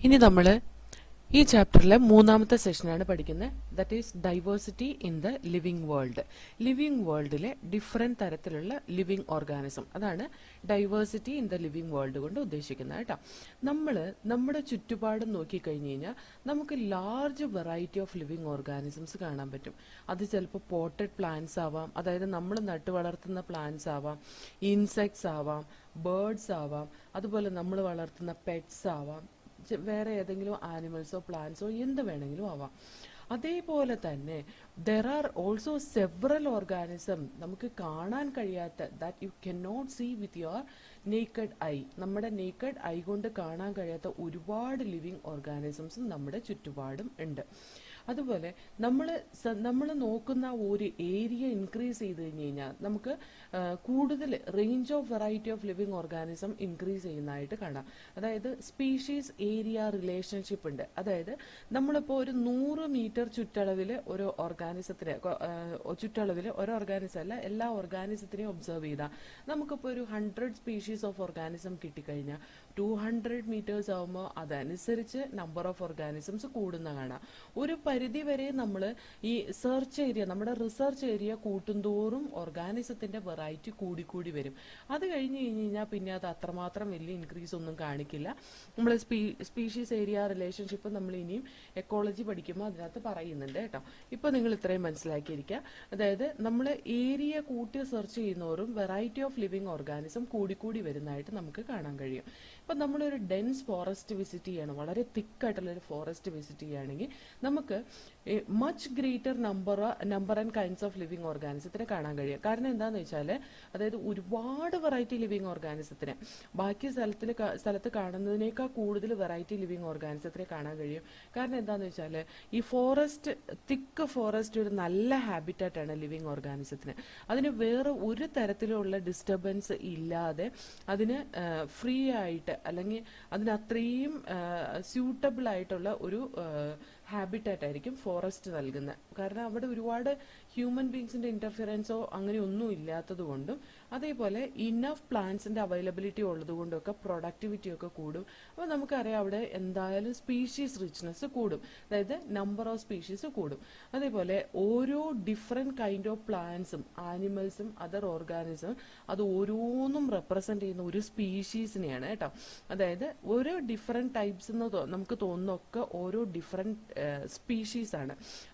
ഇനി നമ്മൾ ഈ ചാപ്റ്ററിലെ മൂന്നാമത്തെ സെഷനാണ് പഠിക്കുന്നത്. That is diversity in the living world. Living വേൾഡിലെ ഡിഫറെന്റ് തരത്തിലുള്ള ലിവിങ് ഓർഗാനിസം, അതാണ് diversity in the living world കൊണ്ട് ഉദ്ദേശിക്കുന്നത് കേട്ടോ. നമ്മുടെ ചുറ്റുപാടും നോക്കിക്കഴിഞ്ഞു കഴിഞ്ഞാൽ നമുക്ക് large variety of living organisms കാണാൻ പറ്റും. അത് ചിലപ്പോൾ പോട്ടഡ് പ്ലാന്റ്സ് ആവാം, അതായത് നമ്മൾ നട്ടു വളർത്തുന്ന പ്ലാന്റ്സ് ആവാം, ഇൻസെക്ട്സ് ആവാം, ബേർഡ്സ് ആവാം, അതുപോലെ നമ്മൾ വളർത്തുന്ന പെറ്റ്സ് ആവാം, വേറെ ഏതെങ്കിലും ആനിമൽസോ പ്ലാന്റ്സോ എന്ത് വേണമെങ്കിലും ആവാം. അതേപോലെ തന്നെ there are also several organism നമുക്ക് കാണാൻ കഴിയാത്ത, that you can not see with your naked eye, നമ്മുടെ നേക്കഡ് ഐ കൊണ്ട് കാണാൻ കഴിയാത്ത ഒരുപാട് ലിവിങ് ഓർഗാനിസംസും നമ്മുടെ ചുറ്റുപാടും ഉണ്ട്. അതുപോലെ നമ്മൾ നോക്കുന്ന ഒരു ഏരിയ ഇൻക്രീസ് ചെയ്ത് കഴിഞ്ഞ് കഴിഞ്ഞാൽ നമുക്ക് കൂടുതൽ range of variety of living organism increase ചെയ്യുന്നതായിട്ട് കാണാം. അതായത് സ്പീഷീസ് ഏരിയ റിലേഷൻഷിപ്പ് ഉണ്ട്. അതായത് നമ്മളിപ്പോൾ ഒരു 100 മീറ്റർ ചുറ്റളവിൽ ഒരു ഓർഗാനിസത്തിനെ ഒരു ഓർഗാനിസം അല്ല, എല്ലാ ഓർഗാനിസത്തിനെയും ഒബ്സർവ് ചെയ്താൽ നമുക്കിപ്പോൾ ഒരു 100 സ്പീഷീസ് ഓഫ് ഓർഗാനിസം കിട്ടിക്കഴിഞ്ഞാൽ 200 മീറ്റേഴ്സ് ആകുമ്പോൾ അതനുസരിച്ച് നമ്പർ ഓഫ് ഓർഗാനിസംസ് കൂടുന്ന കാണാം. ഒരു പരിധി വരെ നമ്മൾ ഈ സെർച്ച് ഏരിയ, നമ്മുടെ റിസർച്ച് ഏരിയ കൂട്ടുന്തോറും ഓർഗാനിസത്തിന്റെ വെറൈറ്റി കൂടിക്കൂടി വരും. അത് കഴിഞ്ഞ് കഴിഞ്ഞാൽ പിന്നെ അത് അത്രമാത്രം വലിയ ഇൻക്രീസ് ഒന്നും കാണിക്കില്ല. നമ്മൾ സ്പീഷീസ് ഏരിയ റിലേഷൻഷിപ്പ് നമ്മൾ ഇനിയും എക്കോളജി പഠിക്കുമ്പോൾ അതിനകത്ത് പറയുന്നുണ്ട് കേട്ടോ. ഇപ്പൊ നിങ്ങൾ ഇത്രയും മനസ്സിലാക്കിയിരിക്കുക. അതായത് നമ്മൾ ഏരിയ കൂട്ടി സെർച്ച് ചെയ്യുന്നവരും വെറൈറ്റി ഓഫ് ലിവിങ് ഓർഗാനിസം കൂടിക്കൂടി വരുന്നതായിട്ട് നമുക്ക് കാണാൻ കഴിയും. ഇപ്പൊ നമ്മളൊരു ഡെൻസ് ഫോറസ്റ്റ് വിസിറ്റ് ചെയ്യണം, വളരെ തിക്കായിട്ടുള്ള ഒരു ഫോറസ്റ്റ് വിസിറ്റ് ചെയ്യുകയാണെങ്കിൽ നമുക്ക് much greater number and kinds of living ഓർഗാനിസത്തിനെ കാണാൻ കഴിയും. കാരണം എന്താണെന്ന് വെച്ചാൽ, അതായത് ഒരുപാട് വെറൈറ്റി ലിവിങ് ഓർഗാനിസത്തിനെ ബാക്കി സ്ഥലത്ത് കാണുന്നതിനേക്കാൾ കൂടുതൽ വെറൈറ്റി ലിവിങ് ഓർഗാനിസത്തിനെ കാണാൻ കഴിയും. കാരണം എന്താണെന്ന് വെച്ചാൽ ഈ തിക്ക് ഫോറസ്റ്റ് ഒരു നല്ല ഹാബിറ്റാറ്റ് ആണ് ലിവിങ് ഓർഗാനിസത്തിന്. അതിന് വേറെ ഒരു തരത്തിലുള്ള ഡിസ്റ്റർബൻസ് ഇല്ലാതെ അതിന് ഫ്രീ ആയിട്ട്, അല്ലെങ്കിൽ അതിന് അത്രയും സ്യൂട്ടബിൾ ആയിട്ടുള്ള ഒരു ഹാബിറ്റാറ്റ് ആയിരിക്കും ഫോറസ്റ്റ് നൽകുന്നത്. കാരണം അവിടെ ഒരുപാട് ഹ്യൂമൻ ബീങ്സിന്റെ ഇന്റർഫിയറൻസോ അങ്ങനെ ഒന്നും ഇല്ലാത്തത് കൊണ്ടും, അതേപോലെ ഇനഫ് പ്ലാന്റ്സിന്റെ അവൈലബിലിറ്റി ഉള്ളത് കൊണ്ടും ഒക്കെ പ്രൊഡക്ടിവിറ്റി ഒക്കെ കൂടും. അപ്പോൾ നമുക്കറിയാം അവിടെ എന്തായാലും സ്പീഷീസ് റിച്ച്നെസ് കൂടും, അതായത് നമ്പർ ഓഫ് സ്പീഷീസ് കൂടും. അതേപോലെ ഓരോ ഡിഫറെന്റ് കൈൻഡ് ഓഫ് പ്ലാന്റ്സും ആനിമൽസും അതർ ഓർഗാനിസം അത് ഓരോന്നും റെപ്രസെന്റ് ചെയ്യുന്ന ഒരു സ്പീഷീസിനെയാണ് കേട്ടോ. അതായത് ഓരോ ഡിഫറെന്റ് ടൈപ്സ് എന്ന് നമുക്ക് തോന്നുന്നൊക്കെ ഓരോ ഡിഫറെന്റ് സ്പീഷീസ് ആണ്.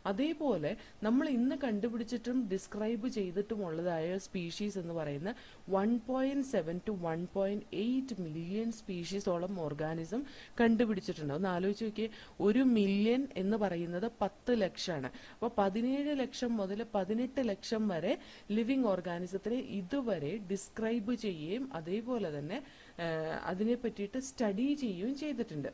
അതേപോലെ നമ്മൾ ഇന്ന് കണ്ടുപിടിച്ചിട്ടും ഡിസ്ക്രൈബ് ചെയ്തിട്ടുമുള്ളതായ സ്പീഷീസ് എന്ന് പറയുന്ന 1.7 to 1.8 മില്യൺ സ്പീഷീസോളം ഓർഗാനിസം കണ്ടുപിടിച്ചിട്ടുണ്ട്. ഒന്ന് ആലോചിച്ച് നോക്കിയേ, 1 മില്യൺ എന്ന് പറയുന്നത് 10 ലക്ഷമാണ്. അപ്പോൾ 17 ലക്ഷം മുതൽ 18 ലക്ഷം വരെ ലിവിങ് ഓർഗാനിസത്തിനെ ഇതുവരെ ഡിസ്ക്രൈബ് ചെയ്യുകയും അതേപോലെ തന്നെ അതിനെ പറ്റിയിട്ട് സ്റ്റഡി ചെയ്യുകയും ചെയ്തിട്ടുണ്ട്.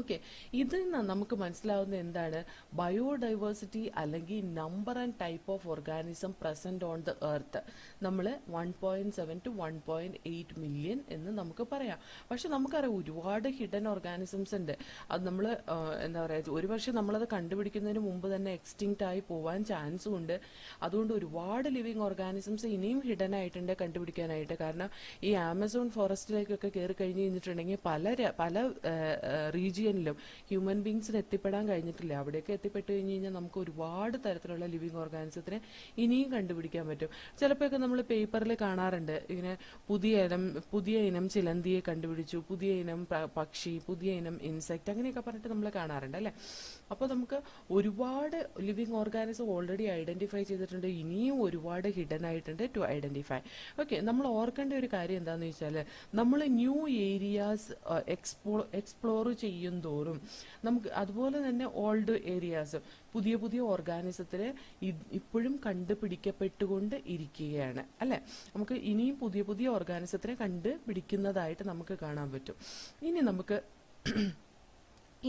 ഓക്കെ, ഇതിൽ നിന്ന് നമുക്ക് മനസ്സിലാവുന്ന എന്താണ്? ബയോഡൈവേഴ്സിറ്റി അല്ലെങ്കിൽ number and type of organism present on the earth നമ്മൾ 1.7 to 1.8 മില്യൺ എന്ന് നമുക്ക് പറയാം. പക്ഷെ നമുക്കറിയാം ഒരുപാട് ഹിഡൻ ഓർഗാനിസംസ് ഉണ്ട്. അത് നമ്മൾ എന്താ പറയുക, ഒരുപക്ഷെ നമ്മളത് കണ്ടുപിടിക്കുന്നതിന് മുമ്പ് തന്നെ എക്സ്റ്റിങ്ക്റ്റ് ആയി പോവാൻ ചാൻസും ഉണ്ട്. അതുകൊണ്ട് ഒരുപാട് ലിവിങ് ഓർഗാനിസംസ് ഇനിയും ഹിഡൻ ആയിട്ടുണ്ട് കണ്ടുപിടിക്കാനായിട്ട്. കാരണം ഈ ആമസോൺ ഫോറസ്റ്റിലേക്കൊക്കെ കയറി കഴിഞ്ഞ് കഴിഞ്ഞിട്ടുണ്ടെങ്കിൽ പല റീജിയനിലും ഹ്യൂമൻ ബീങ്സിന് എത്തിപ്പെടാൻ കഴിഞ്ഞിട്ടില്ല. അവിടെയൊക്കെ എത്തിപ്പെട്ട് കഴിഞ്ഞ് കഴിഞ്ഞാൽ നമുക്ക് ഒരുപാട് തരത്തിലുള്ള ലിവിങ് ഓർഗാനിസത്തിനെ ഇനിയും കണ്ടുപിടിക്കാൻ പറ്റും. ചിലപ്പോഴൊക്കെ നമ്മൾ പേപ്പറിൽ കാണാറുണ്ട്, ഇങ്ങനെ പുതിയ ഇനം ചിലന്തിയെ കണ്ടുപിടിച്ചു, പുതിയ ഇനം പക്ഷി, പുതിയ ഇനം ഇൻസെക്ട്, അങ്ങനെയൊക്കെ പറഞ്ഞിട്ട് നമ്മൾ കാണാറുണ്ട് അല്ലേ. അപ്പോൾ നമുക്ക് ഒരുപാട് ലിവിങ് ഓർഗാനിസം ഓൾറെഡി ഐഡന്റിഫൈ ചെയ്തിട്ടുണ്ട്, ഇനിയും ഒരുപാട് ഹിഡൻ ആയിട്ടുണ്ട് ടു ഐഡന്റിഫൈ. ഓക്കെ, നമ്മൾ ഓർക്കേണ്ട ഒരു കാര്യം എന്താണെന്ന് വെച്ചാൽ, നമ്മൾ ന്യൂ ഏരിയാസ് എക്സ്പ്ലോർ ചെയ്യും തോറും നമുക്ക് അതുപോലെ തന്നെ ഓൾഡ് ഏരിയാസ് പുതിയ ഓർഗാനിസത്തിനെ ഇപ്പോഴും കണ്ടുപിടിക്കപ്പെട്ടുകൊണ്ട് ഇരിക്കുകയാണ് അല്ലെ. നമുക്ക് ഇനിയും പുതിയ ഓർഗാനിസത്തിനെ കണ്ടുപിടിക്കുന്നതായിട്ട് നമുക്ക് കാണാൻ പറ്റും. ഇനി നമുക്ക്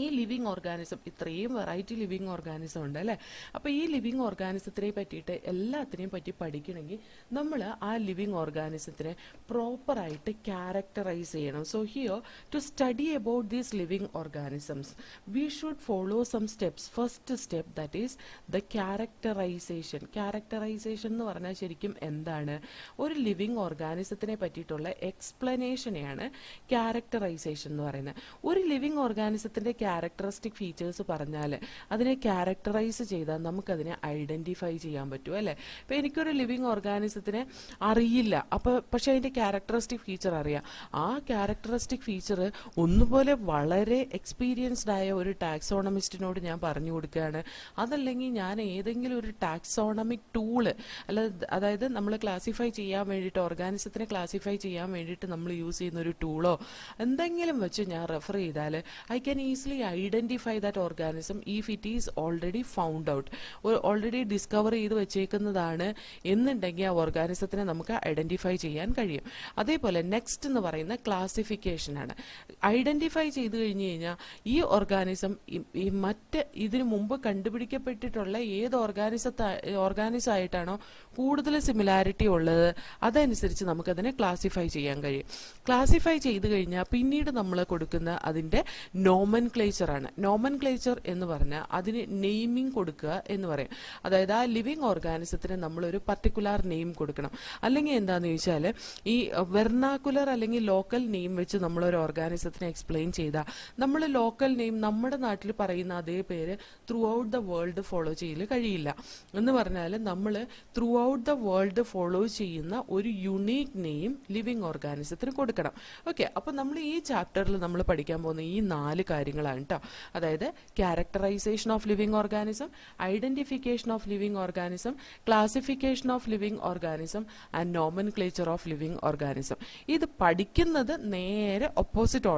ഈ ലിവിങ് ഓർഗാനിസം, ഇത്രയും വെറൈറ്റി ലിവിങ് ഓർഗാനിസം ഉണ്ട് അല്ലേ. അപ്പോൾ ഈ ലിവിങ് ഓർഗാനിസത്തിനെ പറ്റിയിട്ട് എല്ലാത്തിനെയും പറ്റി പഠിക്കണമെങ്കിൽ നമ്മൾ ആ ലിവിങ് ഓർഗാനിസത്തിനെ പ്രോപ്പറായിട്ട് ക്യാരക്ടറൈസ് ചെയ്യണം. So here to study about these living organisms we should follow some steps. First step that is the characterization. Characterization എന്ന് പറഞ്ഞാൽ ശരിക്കും എന്താണ്? ഒരു ലിവിങ് ഓർഗാനിസത്തിനെ പറ്റിയിട്ടുള്ള എക്സ്പ്ലനേഷനെയാണ് ക്യാരക്ടറൈസേഷൻ എന്ന് പറയുന്നത്. ഒരു ലിവിങ് ഓർഗാനിസത്തിന്റെ ക്യാരക്ടറിസ്റ്റിക് ഫീച്ചേഴ്സ് പറഞ്ഞാൽ അതിനെ ക്യാരക്ടറൈസ് ചെയ്താൽ നമുക്കതിനെ ഐഡന്റിഫൈ ചെയ്യാൻ പറ്റും അല്ലേ. ഇപ്പം എനിക്കൊരു ലിവിങ് ഓർഗാനിസത്തിനെ അറിയില്ല, പക്ഷെ അതിന്റെ ക്യാരക്ടറിസ്റ്റിക് ഫീച്ചർ അറിയാം. ആ ക്യാരക്ടറിസ്റ്റിക് ഫീച്ചർ ഒന്നുപോലെ വളരെ എക്സ്പീരിയൻസ്ഡ് ആയ ഒരു ടാക്സോണമിസ്റ്റിനോട് ഞാൻ പറഞ്ഞു കൊടുക്കുകയാണ്. അതല്ലെങ്കിൽ ഞാൻ ഏതെങ്കിലും ഒരു ടാക്സോണമിക് ടൂള്, അതായത് നമ്മൾ ക്ലാസിഫൈ ചെയ്യാൻ വേണ്ടിയിട്ട്, ഓർഗാനിസത്തിനെ ക്ലാസിഫൈ ചെയ്യാൻ വേണ്ടിയിട്ട് നമ്മൾ യൂസ് ചെയ്യുന്ന ഒരു ടൂളോ എന്തെങ്കിലും വെച്ച് ഞാൻ റെഫർ ചെയ്താൽ I can easily identify that organism if it is already found out, already discover ചെയ്ത് വെച്ചേക്കുന്നതാണ് എന്നുണ്ടെങ്കിൽ ആ ഓർഗാനിസത്തിനെ നമുക്ക് ഐഡന്റിഫൈ ചെയ്യാൻ കഴിയും. അതേപോലെ നെക്സ്റ്റ് എന്ന് പറയുന്ന ക്ലാസിഫിക്കേഷൻ ആണ്. ഐഡന്റിഫൈ ചെയ്ത് കഴിഞ്ഞു കഴിഞ്ഞാൽ ഈ ഓർഗാനിസം മറ്റ് ഇതിനു മുമ്പ് കണ്ടുപിടിക്കപ്പെട്ടിട്ടുള്ള ഏത് ഓർഗാനിസം ആയിട്ടാണോ കൂടുതൽ സിമിലാരിറ്റി ഉള്ളത് അതനുസരിച്ച് നമുക്കതിനെ ക്ലാസിഫൈ ചെയ്യാൻ കഴിയും. ക്ലാസിഫൈ ചെയ്ത് കഴിഞ്ഞാൽ പിന്നീട് നമ്മൾ കൊടുക്കുന്ന അതിന്റെ നോമൻക്ലേച്ചർ ആണ്. നോമൻക്ലേച്ചർ എന്ന് പറഞ്ഞാൽ അതിന് നെയിമിംഗ് കൊടുക്കുക എന്ന് പറയും. അതായത് ആ ലിവിങ് ഓർഗാനിസത്തിന് നമ്മളൊരു പർട്ടിക്കുലർ നെയിം കൊടുക്കണം. അല്ലെങ്കിൽ എന്താന്ന് ചോദിച്ചാൽ ഈ വെർനാക്കുലർ അല്ലെങ്കിൽ ലോക്കൽ നെയിം വെച്ച് നമ്മളൊരു ഓർഗാനിസത്തിനെ എക്സ്പ്ലെയിൻ ചെയ്താൽ നമ്മൾ ലോക്കൽ നെയിം നമ്മുടെ നാട്ടിൽ പറയുന്ന അതേ പേര് through out the world follow ചെയ്യൽ കഴിയില്ല. എന്ന് പറഞ്ഞാൽ നമ്മൾ through out the world follow ചെയ്യുന്ന ഒരു യുണീക്ക് നെയിം ലിവിങ് ഓർഗാനിസത്തിന് കൊടുക്കണം. ഓക്കെ, അപ്പൊ നമ്മൾ ഈ ചാപ്റ്ററിൽ നമ്മൾ പഠിക്കാൻ പോകുന്ന ഈ 4 കാര്യങ്ങളാണ് കേട്ടോ. അതായത് characterization of living organism, identification of living organism, classification of living organism and nomenclature of living organism. ഇത് പഠിക്കുന്നത് നേരെ ഓപ്പോസിറ്റ്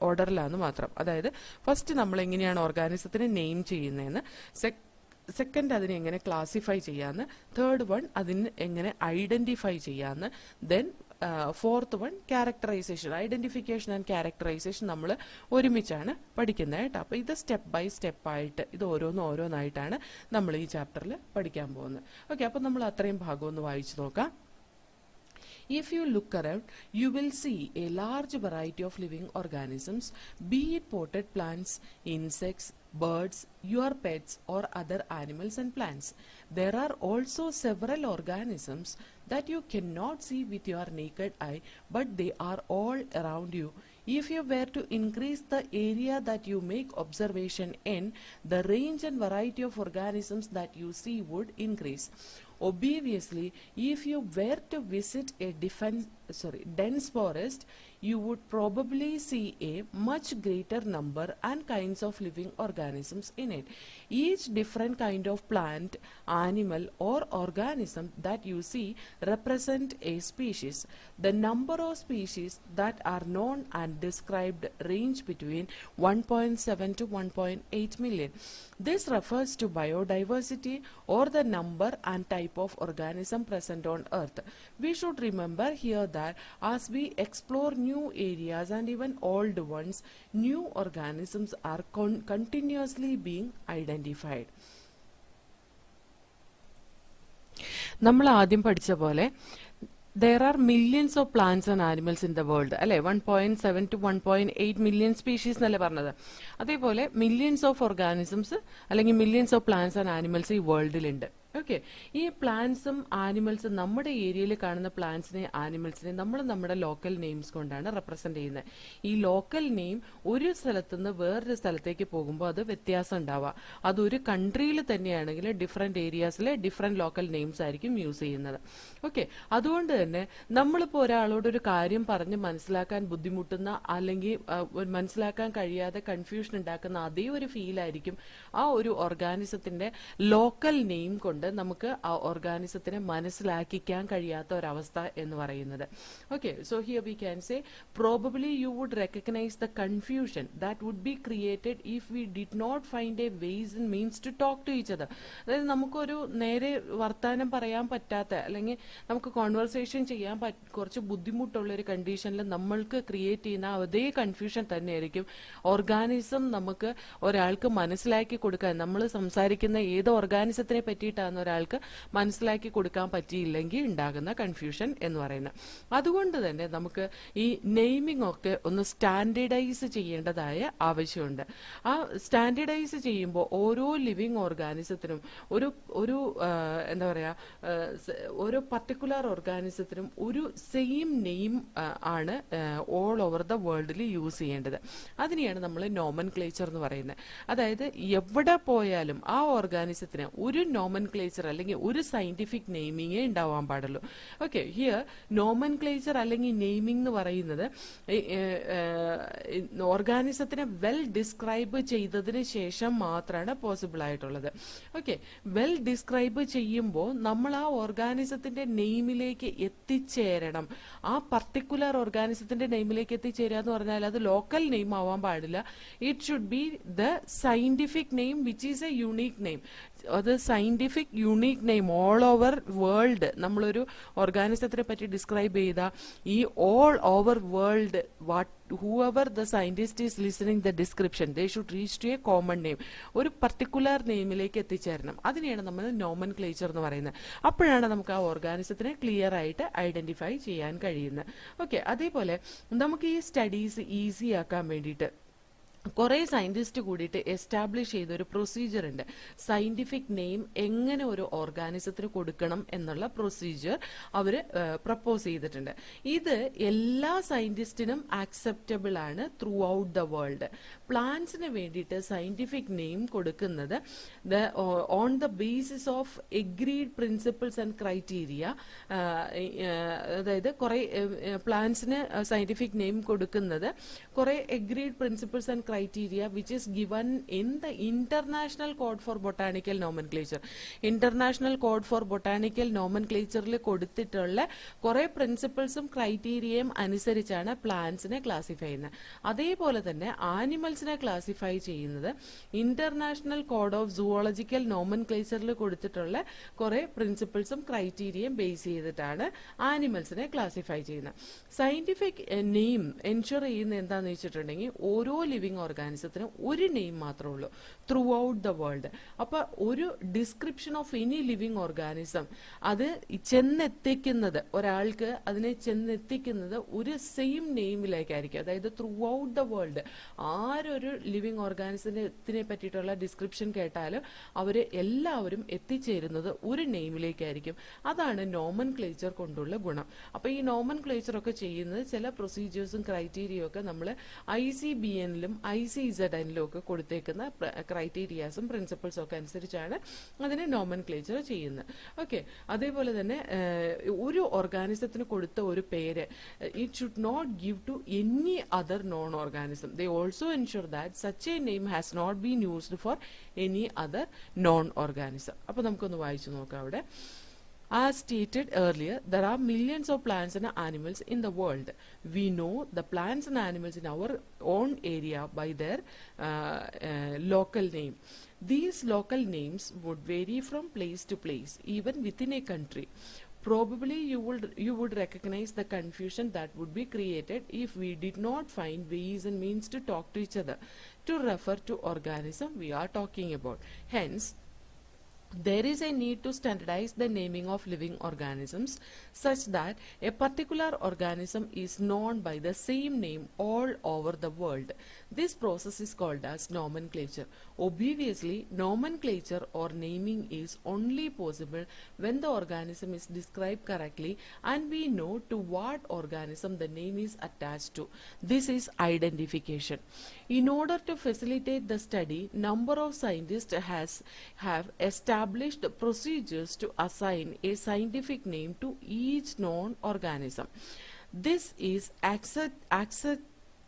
ഓർഡറിലാന്ന് മാത്രം. അതായത് ഫസ്റ്റ് നമ്മൾ എങ്ങനെയാണ് ഓർഗാനിസത്തിന് നെയിം ചെയ്യുന്നതെന്ന്, സെക്കൻഡ് അതിനെ എങ്ങനെ ക്ലാസിഫൈ ചെയ്യാന്ന്, തേർഡ് വൺ അതിന് എങ്ങനെ ഐഡന്റിഫൈ ചെയ്യാന്ന്, then fourth one characterization. Identification and characterization നമ്മൾ ഒരുമിച്ചാണ് പഠിക്കുന്നത് കേട്ടോ. അപ്പോൾ ഇത് സ്റ്റെപ്പ് ബൈ സ്റ്റെപ്പ് ആയിട്ട് ഇത് ഓരോന്നായിട്ടാണ് നമ്മൾ ഈ ചാപ്റ്ററിൽ പഠിക്കാൻ പോകുന്നത്. ഓക്കെ, അപ്പോൾ നമ്മൾ അത്രയും ഭാഗം ഒന്ന് വായിച്ചു നോക്കാം. If you look around, you will see a large variety of living organisms, be it potted plants, insects, birds, your pets or other animals and plants. There are also several organisms that you cannot see with your naked eye, but they are all around you. If you were to increase the area that you make observation in, the range and variety of organisms that you see would increase. Obviously, if you were to visit a dense forest, you would probably see a much greater number and kinds of living organisms in it. Each different kind of plant, animal or organism that you see represent a species. The number of species that are known and described range between 1.7 to 1.8 million. This refers to biodiversity or the number and type of organism present on Earth. We should remember here that as we explore new areas and even old ones, new organisms are continuously being identified. നമ്മൾ ആദ്യം പഠിച്ച പോലെ there are millions of plants and animals in the world അല്ലെ. 1.7 to 1.8 million species എന്നല്ലേ പറഞ്ഞത്. അതേപോലെ millions of organisms അല്ലെങ്കിൽ millions of plants and animals ഈ വേൾഡിലുണ്ട്. ഓക്കെ, ഈ പ്ലാന്റ്സും ആനിമൽസും നമ്മുടെ ഏരിയയിൽ കാണുന്ന പ്ലാന്റ്സിനെ ആനിമൽസിനെ നമ്മൾ നമ്മുടെ ലോക്കൽ നെയിംസ് കൊണ്ടാണ് റെപ്രസെന്റ് ചെയ്യുന്നത്. ഈ ലോക്കൽ നെയിം ഒരു സ്ഥലത്തുനിന്ന് വേറൊരു സ്ഥലത്തേക്ക് പോകുമ്പോൾ അത് വ്യത്യാസം ഉണ്ടാവാം. അതൊരു കൺട്രിയിൽ തന്നെയാണെങ്കിൽ ഡിഫറെന്റ് ഏരിയാസിലെ ഡിഫറെന്റ് ലോക്കൽ നെയിംസ് ആയിരിക്കും യൂസ് ചെയ്യുന്നത്. ഓക്കെ, അതുകൊണ്ട് തന്നെ നമ്മളിപ്പോൾ ഒരാളോട് ഒരു കാര്യം പറഞ്ഞ് മനസ്സിലാക്കാൻ ബുദ്ധിമുട്ടുന്ന അല്ലെങ്കിൽ മനസ്സിലാക്കാൻ കഴിയാതെ കൺഫ്യൂഷൻ ഉണ്ടാക്കുന്ന അതേ ഒരു ഫീൽ ആയിരിക്കും ആ ഒരു ഓർഗാനിസത്തിന്റെ ലോക്കൽ നെയിം കൊണ്ട് കൊണ്ട് നമുക്ക് ആ ഓർഗാനിസത്തിനെ മനസ്സിലാക്കിക്കാൻ കഴിയാത്ത ഒരവസ്ഥ എന്ന് പറയുന്നത്. Okay, so here we can say probably you would recognize the confusion that would be created if we did not find a ways and means to talk to each other. അതായത് നമുക്കൊരു നേരെ വർത്താനം പറയാൻ പറ്റാത്ത അല്ലെങ്കിൽ നമുക്ക് കോൺവെർസേഷൻ ചെയ്യാൻ കുറച്ച് ബുദ്ധിമുട്ടുള്ള ഒരു കണ്ടീഷനിൽ നമ്മൾക്ക് ക്രിയേറ്റ് ചെയ്യുന്ന അതേ കൺഫ്യൂഷൻ തന്നെയായിരിക്കും ഓർഗാനിസം നമുക്ക് ഒരാൾക്ക് മനസ്സിലാക്കി കൊടുക്കാൻ, നമ്മൾ സംസാരിക്കുന്ന ഏത് ഓർഗാനിസത്തിനെ പറ്റിയിട്ടാണ് ഒരാൾക്ക് മനസ്സിലാക്കി കൊടുക്കാൻ പറ്റിയില്ലെങ്കിൽ ഉണ്ടാകുന്ന കൺഫ്യൂഷൻ എന്ന് പറയുന്നത്. അതുകൊണ്ട് തന്നെ നമുക്ക് ഈ നെയിമിംഗ് ഒക്കെ ഒന്ന് സ്റ്റാൻഡേർഡൈസ് ചെയ്യേണ്ടതായ ആവശ്യമുണ്ട്. ആ സ്റ്റാൻഡേർഡൈസ് ചെയ്യുമ്പോൾ ഓരോ ലിവിങ് ഓർഗാനിസത്തിനും ഒരു എന്താ പറയാ, ഓരോ പർട്ടിക്കുലർ ഓർഗാനിസത്തിനും ഒരു സെയിം നെയിം ആണ് ഓൾ ഓവർ ദ വേൾഡിൽ യൂസ് ചെയ്യേണ്ടത്. അതിനെയാണ് നമ്മൾ നോമൻക്ലേച്ചർ എന്ന് പറയുന്നത്. അതായത് എവിടെ പോയാലും ആ ഓർഗാനിസത്തിന് ഒരു നോമൻക്ലേച്ചർ അല്ലെങ്കിൽ ഒരു സയന്റിഫിക് നെയിമിങ്ങേ ഉണ്ടാവാൻ പാടുള്ളൂ. ഓക്കെ, ഹിയർ നോമൻക്ലേച്ചർ അല്ലെങ്കിൽ നെയിമിംഗ് എന്ന് പറയുന്നത് ഓർഗാനിസത്തിനെ വെൽ ഡിസ്ക്രൈബ് ചെയ്തതിന് ശേഷം മാത്രമാണ് പോസിബിൾ ആയിട്ടുള്ളത്. ഓക്കെ, വെൽ ഡിസ്ക്രൈബ് ചെയ്യുമ്പോൾ നമ്മൾ ആ ഓർഗാനിസത്തിന്റെ നെയിമിലേക്ക് എത്തിച്ചേരണം. ആ പർട്ടിക്കുലർ ഓർഗാനിസത്തിന്റെ നെയിമിലേക്ക് എത്തിച്ചേരുക എന്ന് പറഞ്ഞാൽ അത് ലോക്കൽ നെയിം ആവാൻ പാടില്ല. It should be the scientific name which is a unique name. അത് scientific unique name all over world. നമ്മളൊരു ഓർഗാനിസത്തിനെ പറ്റി ഡിസ്ക്രൈബ് ചെയ്ത ഈ all over world whoever the scientist is listening the description, they should reach to a common name. ഒരു particular നെയിമിലേക്ക് എത്തിച്ചേരണം. അതിനെയാണ് നമ്മൾ nomenclature എന്ന് പറയുന്നത്. അപ്പോഴാണ് നമുക്ക് ആ ഓർഗാനിസത്തിനെ ക്ലിയർ ആയിട്ട് ഐഡന്റിഫൈ ചെയ്യാൻ കഴിയുന്നത്. ഓക്കെ, അതേപോലെ നമുക്ക് ഈ സ്റ്റഡീസ് ഈസി ആക്കാൻ വേണ്ടിയിട്ട് കുറെ സയന്റിസ്റ്റ് കൂടിയിട്ട് എസ്റ്റാബ്ലിഷ് ചെയ്ത ഒരു പ്രൊസീജിയർ ഉണ്ട്. സയന്റിഫിക് നെയിം എങ്ങനെ ഒരു ഓർഗാനിസത്തിന് കൊടുക്കണം എന്നുള്ള പ്രൊസീജിയർ അവര് പ്രപ്പോസ് ചെയ്തിട്ടുണ്ട്. ഇത് എല്ലാ സയന്റിസ്റ്റിനും ആക്സെപ്റ്റബിൾ ആണ് ത്രൂ ഔട്ട് ദ വേൾഡ്. പ്ലാന്റ്സിന് വേണ്ടിയിട്ട് സയന്റിഫിക് നെയിം കൊടുക്കുന്നത് on the basis of agreed principles and criteria. അതായത് കുറെ പ്ലാന്റ്സിന് സയന്റിഫിക് നെയിം കൊടുക്കുന്നത് കുറെ agreed principles and criteria which is given in the International Code for Botanical Nomenclature. International Code for Botanical Nomenclatureൽ കൊടുത്തിട്ടുള്ള കുറെ പ്രിൻസിപ്പിൾസും ക്രൈറ്റീരിയയും അനുസരിച്ചാണ് പ്ലാന്റ്സിനെ classify ചെയ്യുന്നത്. അതേപോലെ തന്നെ ആനിമൽസിനെ ക്ലാസിഫൈ ചെയ്യുന്നത് ഇന്റർനാഷണൽ കോഡ് ഓഫ് സുവോളജിക്കൽ നോമൻക്ലേച്ചറിൽ കൊടുത്തിട്ടുള്ള കുറെ പ്രിൻസിപ്പിൾസും ക്രൈറ്റീരിയയും ബേസ് ചെയ്തിട്ടാണ് ആനിമൽസിനെ ക്ലാസിഫൈ ചെയ്യുന്നത്. സയന്റിഫിക് നെയിം എൻഷുർ ചെയ്യുന്ന എന്താണെന്ന് വെച്ചിട്ടുണ്ടെങ്കിൽ ഓരോ ലിവിങ് ഓർഗാനിസത്തിന് ഒരു നെയിം മാത്രമേ ഉള്ളൂ ത്രൂ ഔട്ട് ദ വേൾഡ്. അപ്പൊ ഒരു description of any living organism അത് ചെന്നെത്തിക്കുന്നത്, ഒരാൾക്ക് അതിനെ ചെന്നെത്തിക്കുന്നത് ഒരു സെയിം നെയിമിലേക്കായിരിക്കും. അതായത് ത്രൂ ഔട്ട് ദ വേൾഡ് ആരൊരു ലിവിങ് ഓർഗാനിസത്തിനെ പറ്റിയിട്ടുള്ള ഡിസ്ക്രിപ്ഷൻ കേട്ടാലും അവര് എല്ലാവരും എത്തിച്ചേരുന്നത് ഒരു നെയിമിലേക്കായിരിക്കും. അതാണ് നോമൻക്ലേച്ചർ കൊണ്ടുള്ള ഗുണം. അപ്പൊ ഈ നോമൻക്ലേച്ചർ ഒക്കെ ചെയ്യുന്നത് ചില പ്രൊസീജിയേഴ്സും ക്രൈറ്റീരിയയും ഒക്കെ നമ്മൾ ICBNലും ICZNലും ഒക്കെ കൊടുത്തേക്കുന്ന ക്രൈറ്റീരിയാസും പ്രിൻസിപ്പിൾസും ഒക്കെ അനുസരിച്ചാണ് അതിനെ നോമൻക്ലേച്ചർ ചെയ്യുന്നത്. ഓക്കെ, അതേപോലെ തന്നെ ഒരു ഓർഗാനിസത്തിന് കൊടുത്ത ഒരു പേര് it should not give to any other known organism. They also ensure that such a name has not been used for any other known organism. അപ്പൊ നമുക്കൊന്ന് വായിച്ചു നോക്കാം അവിടെ. As stated earlier, there are millions of plants and animals in the world. We know the plants and animals in our own area by their local name. These local names would vary from place to place, even within a country. Probably you would recognize the confusion that would be created if we did not find ways and means to talk to each other to refer to organism we are talking about. Hence, there is a need to standardize the naming of living organisms such that a particular organism is known by the same name all over the world. This process is called as nomenclature. Obviously, nomenclature or naming is only possible when the organism is described correctly and we know to what organism the name is attached to. This is identification. In order to facilitate the study, number of scientists have established procedures to assign a scientific name to each known organism. This is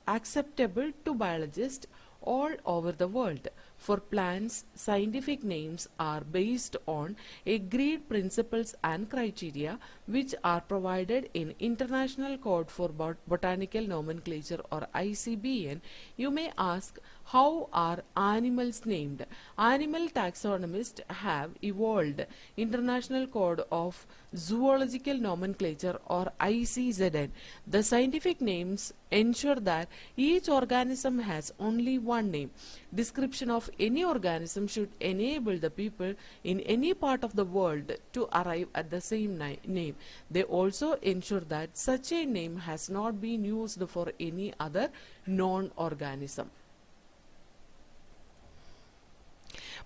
acceptable to biologists all over the world. For plants, scientific names are based on agreed principles and criteria which are provided in International Code for Botanical Nomenclature or ICBN. You may ask, how are animals named? Animal taxonomists have evolved International Code of Zoological Nomenclature or ICZN. The scientific names ensure that each organism has only one name. Description of any organism should enable the people in any part of the world to arrive at the same name. They also ensure that such a name has not been used for any other non-organism.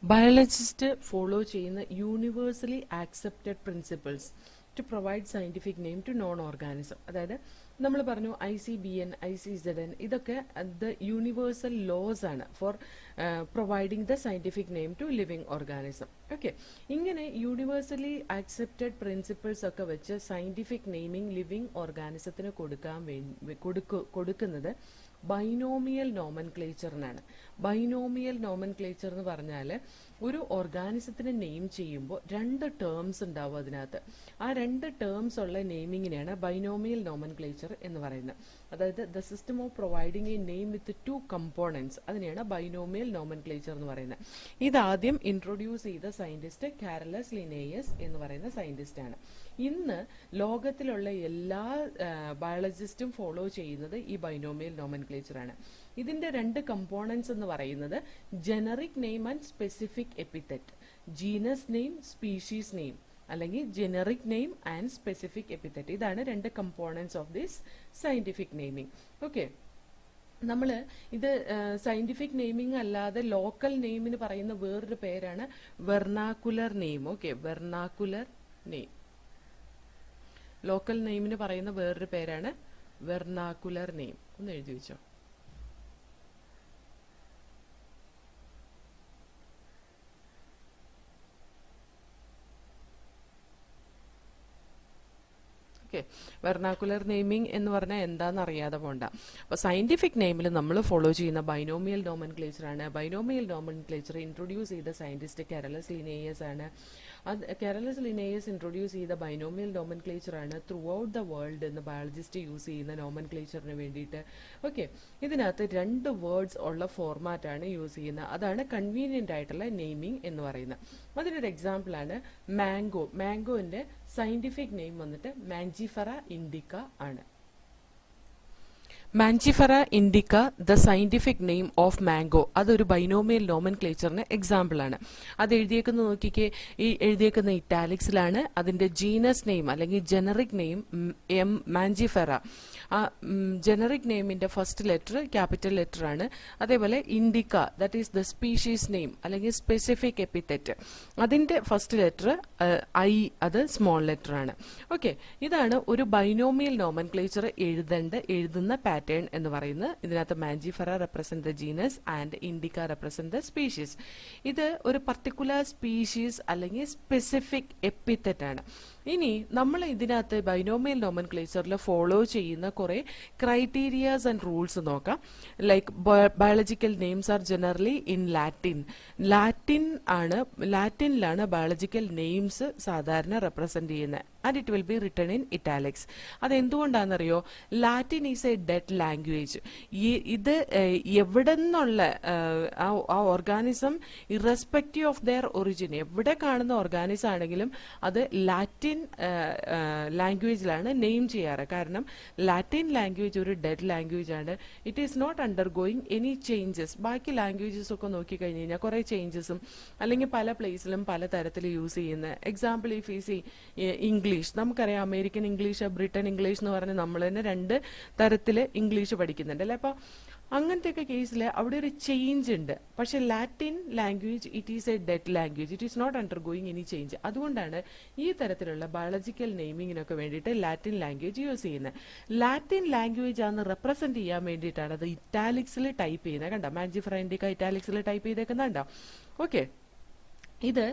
Biologists follow universally accepted principles to provide scientific name to non-organism. അതായത് നമ്മൾ പറഞ്ഞു ICBN, ICZN ഇതൊക്കെ the universal laws ആണ് for providing the scientific name to living organism. Okay, ഇങ്ങനെ universally accepted principles ഒക്കെ വെച്ച് scientific naming living organismത്തിന് കൊടുക്കുന്നത് binomial നോമൻക്ലേച്ചറിനാണ്. Binomial nomenclature എന്ന് പറഞ്ഞാൽ ഒരു ഓർഗാനിസത്തിന് നെയിം ചെയ്യുമ്പോൾ രണ്ട് ടേംസ് ഉണ്ടാവും അതിനകത്ത്. ആ രണ്ട് ടേംസ് ഉള്ള നെയിമിങ്ങിനെയാണ് ബൈനോമിയൽ നോമൻക്ലേച്ചർ എന്ന് പറയുന്നത്. അതായത് the system of providing a name with two components, അതിനെയാണ് ബൈനോമിയൽ നോമൻക്ലേച്ചർ എന്ന് പറയുന്നത്. ഇതാദ്യം ഇൻട്രൊഡ്യൂസ് ചെയ്ത സയന്റിസ്റ്റ് കാരലസ് ലിനേയസ് എന്ന് പറയുന്ന സയന്റിസ്റ്റ് ആണ്. ഇന്ന് ലോകത്തിലുള്ള എല്ലാ ബയോളജിസ്റ്റും ഫോളോ ചെയ്യുന്നത് ഈ ബൈനോമിയൽ നോമൻക്ലേച്ചർ ആണ്. ഇതിന്റെ രണ്ട് കമ്പോണൻസ് എന്ന് പറയുന്നത് generic name and specific epithet. Genus name, species name, അല്ലെങ്കിൽ generic name and specific epithet. ഇതാണ് രണ്ട് components of this scientific naming. Okay, നമ്മൾ ഇത് സയന്റിഫിക് നെയിമിംഗ് അല്ലാതെ ലോക്കൽ നെയിമിന് പറയുന്ന വേറൊരു പേരാണ് vernacular name. Okay, vernacular name. Local നെയിമിന് പറയുന്ന വേറൊരു പേരാണ് വെർനാക്കുലർ നെയിം. ഒന്ന് എഴുതി വെച്ചോ. വെർനാക്കുലർ നെയിമിംഗ് എന്ന് പറഞ്ഞാൽ എന്താണെന്ന് അറിയാതെ പോണ്ട. അപ്പോൾ സയന്റിഫിക് നെയിമിൽ നമ്മൾ ഫോളോ ചെയ്യുന്ന ബൈനോമിയൽ നോമൻക്ലേച്ചർ ആണ്. ബൈനോമിയൽ നോമൻക്ലേച്ചർ ഇൻട്രൊഡ്യൂസ് ചെയ്ത സയന്റിസ്റ്റ് കാരലസ് ലിനേയസ് ആണ്. കാരലസ് ലിനേയസ് ഇൻട്രൊഡ്യൂസ് ചെയ്ത ബൈനോമിയൽ നോമൻക്ലേച്ചർ ആണ് ത്രൂ ഔട്ട് ദ വേൾഡ് എന്ന് ബയോളജിസ്റ്റ് യൂസ് ചെയ്യുന്ന നോമൻക്ലേച്ചറിന് വേണ്ടിയിട്ട്. ഓക്കെ, ഇതിനകത്ത് രണ്ട് വേർഡ്സ് ഉള്ള ഫോർമാറ്റ് ആണ് യൂസ് ചെയ്യുന്നത്. അതാണ് കൺവീനിയന്റ് ആയിട്ടുള്ള നെയിമിംഗ് എന്ന് പറയുന്നത്. അതിനൊരു എക്സാമ്പിൾ ആണ് മാംഗോ. മാംഗോന്റെ സയന്റിഫിക് നെയിം വന്നിട്ട് മാഞ്ചിഫെറ ഇൻഡിക്ക ആണ്. Mangifera indica the scientific name of mango, അതൊരു ബൈനോമിയൽ നോമൻക്ലേച്ചറിന് എക്സാമ്പിൾ ആണ്. അത് എഴുതിയേക്കുന്ന നോക്കിക്കേ, ഈ എഴുതിയേക്കുന്ന ഇറ്റാലിക്സിലാണ്. അതിന്റെ ജീനസ് നെയിം അല്ലെങ്കിൽ ജനറിക് നെയിം മാഞ്ചിഫെറ. ആ ജനറിക് നെയിമിന്റെ ഫസ്റ്റ് ലെറ്റർ ക്യാപിറ്റൽ ലെറ്റർ ആണ്. അതേപോലെ indica, that is the species name അല്ലെങ്കിൽ സ്പെസിഫിക് എപ്പിത്തറ്റ്, അതിന്റെ ഫസ്റ്റ് ലെറ്റർ ഐ, അത് സ്മോൾ ലെറ്റർ ആണ്. ഓക്കെ, ഇതാണ് ഒരു ബൈനോമിയൽ നോമൻക്ലേച്ചർ എഴുതുന്ന പാറ്റേൺ എന്ന് പറയുന്നത്. ഇതിനകത്ത് Mangifera represent the genus and indica represent the species. ഇത് ഒരു പർട്ടിക്കുലർ സ്പീഷീസ് അല്ലെങ്കിൽ സ്പെസിഫിക് എപ്പിത്തറ്റ് ആണ്. ഇനി നമ്മൾ ഇതിനകത്ത് ബൈനോമിയൽ നോമൻക്ലേച്ചറിൽ ഫോളോ ചെയ്യുന്ന കുറെ ക്രൈറ്റീരിയാസ് ആൻഡ് റൂൾസ് നോക്കാം. Like biological names are generally in Latin. ലാറ്റിനിലാണ് ബയോളജിക്കൽ നെയിംസ് സാധാരണ റെപ്രസെന്റ് ചെയ്യുന്നത്. And it will be written in italics. അതെന്തുകൊണ്ടാണെന്നറിയോ? Latin is a dead language. ഇത് എവിടെ നിന്നുള്ള ആ organism irrespective of their origin, എവിടെ കാണുന്ന ഓർഗാനിസം ആണെങ്കിലും അത് ലാറ്റിൻ ലാംഗ്വേജിലാണ് നെയിം ചെയ്യാറ്. കാരണം ലാറ്റിൻ ലാംഗ്വേജ് ഒരു ഡെഡ് ലാംഗ്വേജ് ആണ്. It is not undergoing any changes. ബാക്കി ലാംഗ്വേജസ് ഒക്കെ നോക്കിക്കഴിഞ്ഞ് കഴിഞ്ഞാൽ കുറെ ചേഞ്ചസും അല്ലെങ്കിൽ പല പ്ലേസിലും പല തരത്തിൽ യൂസ് ചെയ്യുന്ന. എക്സാമ്പിൾ ഇഫ് ഈ സി ഇംഗ്ലീഷ്, നമുക്കറിയാം അമേരിക്കൻ ഇംഗ്ലീഷ്, ബ്രിട്ടൻ ഇംഗ്ലീഷ് എന്ന് പറഞ്ഞ് നമ്മൾ തന്നെ രണ്ട് തരത്തിൽ ഇംഗ്ലീഷ് പഠിക്കുന്നുണ്ട് അല്ലെ. അപ്പൊ അങ്ങനത്തെയൊക്കെ കേസിൽ അവിടെ ഒരു ചേഞ്ച് ഉണ്ട്. പക്ഷെ Latin language it is a dead language, it is not undergoing any change. അതുകൊണ്ടാണ് ഈ തരത്തിലുള്ള ബയോളജിക്കൽ നെയിമിങ്ങിനൊക്കെ വേണ്ടിയിട്ട് ലാറ്റിൻ ലാംഗ്വേജ് യൂസ് ചെയ്യുന്നത്. ലാറ്റിൻ ലാംഗ്വേജ് ആണ് റെപ്രസെന്റ് ചെയ്യാൻ വേണ്ടിയിട്ടാണ് അത് ഇറ്റാലിക്സിൽ ടൈപ്പ് ചെയ്യുന്നത്. കണ്ടോ, മാഞ്ചിഫെറ ഇൻഡിക്ക ഇറ്റാലിക്സിൽ ടൈപ്പ് ചെയ്തേക്കുന്നുണ്ടോ? ഓക്കെ, ഇത്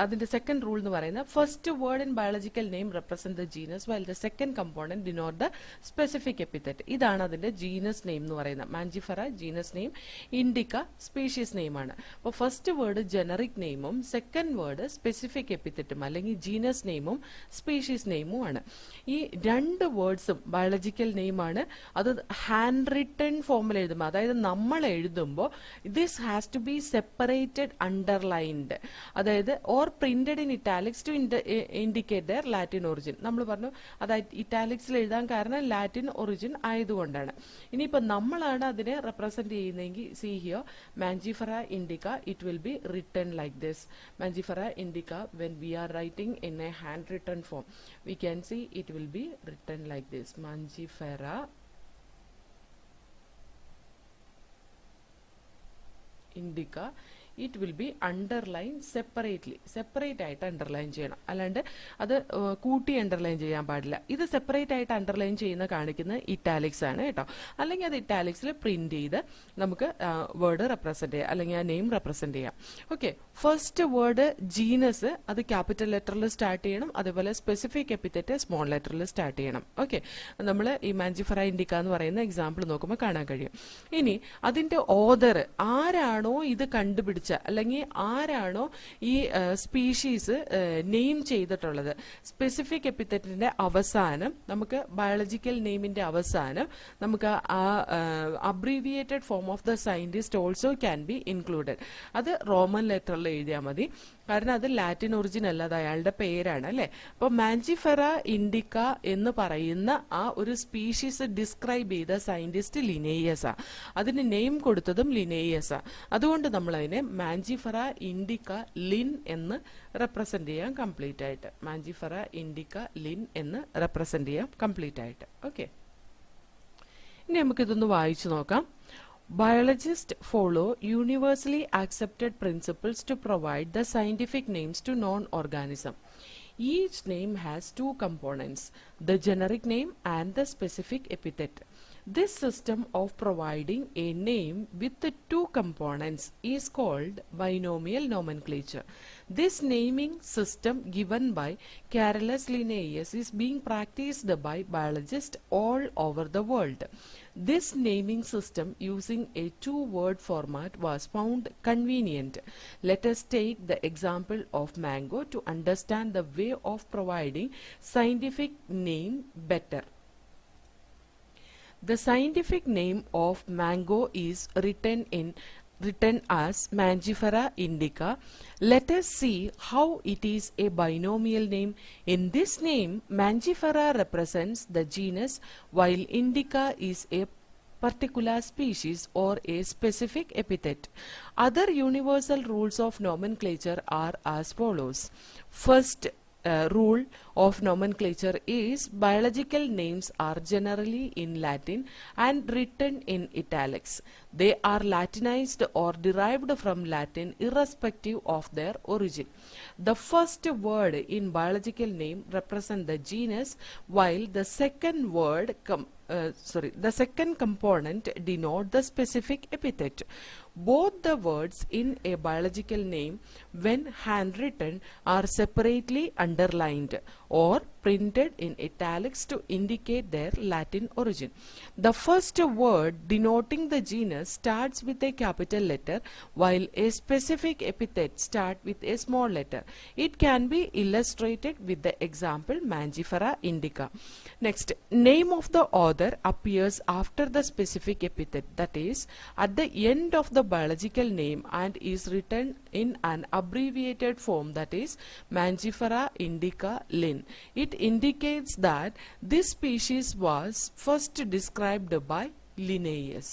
അതിന്റെ സെക്കൻഡ് റൂൾ എന്ന് പറയുന്നത് first word in biological name represent the genus while the second component denote the specific epithet. ഇതാണ് അതിന്റെ ജീനസ് നെയിം എന്ന് പറയുന്നത്. Mangifera genus name, indica species നെയിമാണ്. അപ്പോൾ ഫസ്റ്റ് വേർഡ് ജനറിക് നെയിമും സെക്കൻഡ് വേർഡ് സ്പെസിഫിക് എപ്പിത്തറ്റും അല്ലെങ്കിൽ ജീനസ് നെയിമും സ്പീഷീസ് നെയിമും ആണ്. ഈ രണ്ട് വേർഡ്സും ബയോളജിക്കൽ നെയിമാണ്. അത് ഹാൻഡ് റിട്ടൺ ഫോമിൽ എഴുതുമ്പോൾ, അതായത് നമ്മൾ എഴുതുമ്പോൾ this has to be separated underlined, അതായത് or printed in italics to indicate their Latin origin. നമ്മൾ പറഞ്ഞു അതായത് ഇറ്റാലിക്സിൽ എഴുതാൻ കാരണം ലാറ്റിൻ ഒറിജിൻ ആയതുകൊണ്ടാണ്. ഇനിയിപ്പോൾ നമ്മളാണ് അതിനെ റെപ്രസെന്റ് ചെയ്യുന്നതെങ്കിൽ C here Mangifera Indica, it will be written like this. Mangifera Indica when we are writing in a handwritten form, we can see it will be written like this. Mangifera indica, it will be underlined separately. Separate ആയിട്ട് underline ചെയ്യണം, അല്ലാണ്ട് അത് കൂട്ടി underline ചെയ്യാൻ പാടില്ല. ഇത് separate ആയിട്ട് underline ചെയ്യുന്ന കാണിക്കുന്നത് ഇറ്റാലിക്സ് ആണ് കേട്ടോ. അല്ലെങ്കിൽ അത് ഇറ്റാലിക്സിൽ പ്രിന്റ് ചെയ്ത് നമുക്ക് വേർഡ് റെപ്രസെന്റ് ചെയ്യാം, അല്ലെങ്കിൽ ആ നെയിം റെപ്രസെന്റ് ചെയ്യാം. ഓക്കെ, ഫസ്റ്റ് വേർഡ് ജീനസ് അത് ക്യാപിറ്റൽ ലെറ്ററിൽ സ്റ്റാർട്ട് ചെയ്യണം. അതേപോലെ സ്പെസിഫിക് എപ്പിത്തറ്റ് സ്മോൾ ലെറ്ററിൽ സ്റ്റാർട്ട് ചെയ്യണം. ഓക്കെ, നമ്മൾ ഈ മാഞ്ചിഫെറ ഇൻഡിക്ക എന്ന് പറയുന്ന എക്സാമ്പിൾ നോക്കുമ്പോൾ കാണാൻ കഴിയും. ഇനി അതിന്റെ ഓദർ ആരാണോ ഇത് കണ്ടുപിടിച്ച, അല്ലെങ്കിൽ ആരാണോ ഈ സ്പീഷീസ് നെയിം ചെയ്തിട്ടുള്ളത്, സ്പെസിഫിക് എപ്പിത്തറ്റിന്റെ അവസാനം നമുക്ക് ബയോളജിക്കൽ നെയിമിന്റെ അവസാനം നമുക്ക് ആ abbreviated form of the scientist also can be included. അത് റോമൻ ലെറ്ററിൽ എഴുതിയാൽ മതി, കാരണം അത് ലാറ്റിൻ ഒറിജിൻ അല്ല, അത് അയാളുടെ പേരാണ് അല്ലെ. അപ്പൊ മാഞ്ചിഫെറ ഇൻഡിക്ക എന്ന് പറയുന്ന ആ ഒരു സ്പീഷീസ് ഡിസ്ക്രൈബ് ചെയ്ത സയന്റിസ്റ്റ് ലിനേയസാ, അതിന് നെയിം കൊടുത്തതും ലിനേയസാ. അതുകൊണ്ട് നമ്മൾ അതിനെ മാഞ്ചിഫെറ ഇൻഡിക്ക ലിൻ എന്ന് റെപ്രസെന്റ് ചെയ്യാം കംപ്ലീറ്റ് ആയിട്ട്. മാഞ്ചിഫെറ ഇൻഡിക്ക ലിൻ എന്ന് റെപ്രസെന്റ് ചെയ്യാം കംപ്ലീറ്റ് ആയിട്ട്. ഓക്കെ, ഇനി നമുക്കിതൊന്ന് വായിച്ചു നോക്കാം. Biologists follow universally accepted principles to provide the scientific names to non-organism. Each name has two components, the generic name and the specific epithet. This system of providing a name with the two components is called binomial nomenclature. This naming system given by Carolus Linnaeus is being practiced by biologists all over the world. This naming system using a two-word format was found convenient. Let us take the example of mango to understand the way of providing scientific name better. The scientific name of mango is written as Mangifera indica. Let us see how it is a binomial name. In this name, Mangifera represents the genus, while indica is a particular species or a specific epithet. Other universal rules of nomenclature are as follows. First rule of nomenclature is biological names are generally in Latin and written in italics. They are Latinized or derived from Latin irrespective of their origin. The first word in biological name represents the genus, while the second word the second component denote the specific epithet. Both the words in a biological name, when handwritten, are separately underlined or printed in italics to indicate their Latin origin. The first word denoting the genus starts with a capital letter, while a specific epithet starts with a small letter. It can be illustrated with the example Mangifera indica. Next, name of the author appears after the specific epithet, that is, at the end of the biological name, and is written in an abbreviated form, that is, Mangifera indica Lin. It indicates that this species was first described by Linnaeus.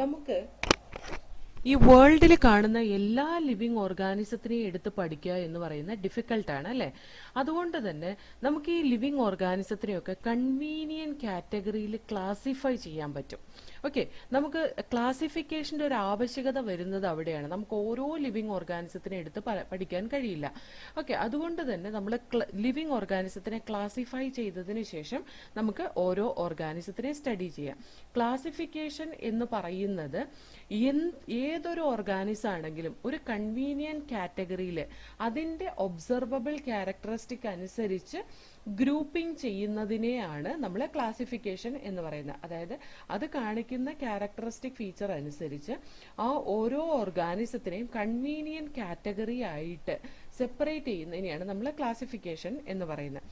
നമുക്ക് ഈ വേൾഡിൽ കാണുന്ന എല്ലാ living ഓർഗാനിസത്തിനെയും എടുത്ത് പഠിക്കുക എന്ന് പറയുന്നത് ഡിഫിക്കൽട്ടാണ് അല്ലേ. അതുകൊണ്ട് തന്നെ നമുക്ക് ഈ ലിവിങ് ഓർഗാനിസത്തിനെയൊക്കെ കൺവീനിയന്റ് കാറ്റഗറിയിൽ ക്ലാസിഫൈ ചെയ്യാൻ പറ്റും. ഓക്കെ, നമുക്ക് ക്ലാസിഫിക്കേഷന്റെ ഒരു ആവശ്യകത വരുന്നത് അവിടെയാണ്. നമുക്ക് ഓരോ ലിവിങ് ഓർഗാനിസത്തിനെ എടുത്ത് പഠിക്കാൻ കഴിയില്ല. ഓക്കെ, അതുകൊണ്ട് തന്നെ നമ്മൾ ലിവിങ് ഓർഗാനിസത്തിനെ ക്ലാസിഫൈ ചെയ്തതിന് ശേഷം നമുക്ക് ഓരോ ഓർഗാനിസത്തിനെ സ്റ്റഡി ചെയ്യാം. ക്ലാസിഫിക്കേഷൻ എന്ന് പറയുന്നത് ഏതൊരു ഓർഗാനിസം ആണെങ്കിലും ഒരു കൺവീനിയന്റ് കാറ്റഗറിയിൽ അതിന്റെ ഒബ്സർവബിൾ ക്യാരക്ടറിസ്റ്റിക് അനുസരിച്ച് ഗ്രൂപ്പിംഗ് ചെയ്യുന്നതിനെയാണ് നമ്മൾ ക്ലാസിഫിക്കേഷൻ എന്ന് പറയുന്നത്. അതായത് അത് കാണിക്കുന്ന ക്യാരക്ടറിസ്റ്റിക് ഫീച്ചർ അനുസരിച്ച് ആ ഓരോ ഓർഗാനിസത്തിനെയും കൺവീനിയന്റ് കാറ്റഗറി ആയിട്ട് സെപ്പറേറ്റ് ചെയ്യുന്നതിനെയാണ് നമ്മൾ ക്ലാസിഫിക്കേഷൻ എന്ന് പറയുന്നത്.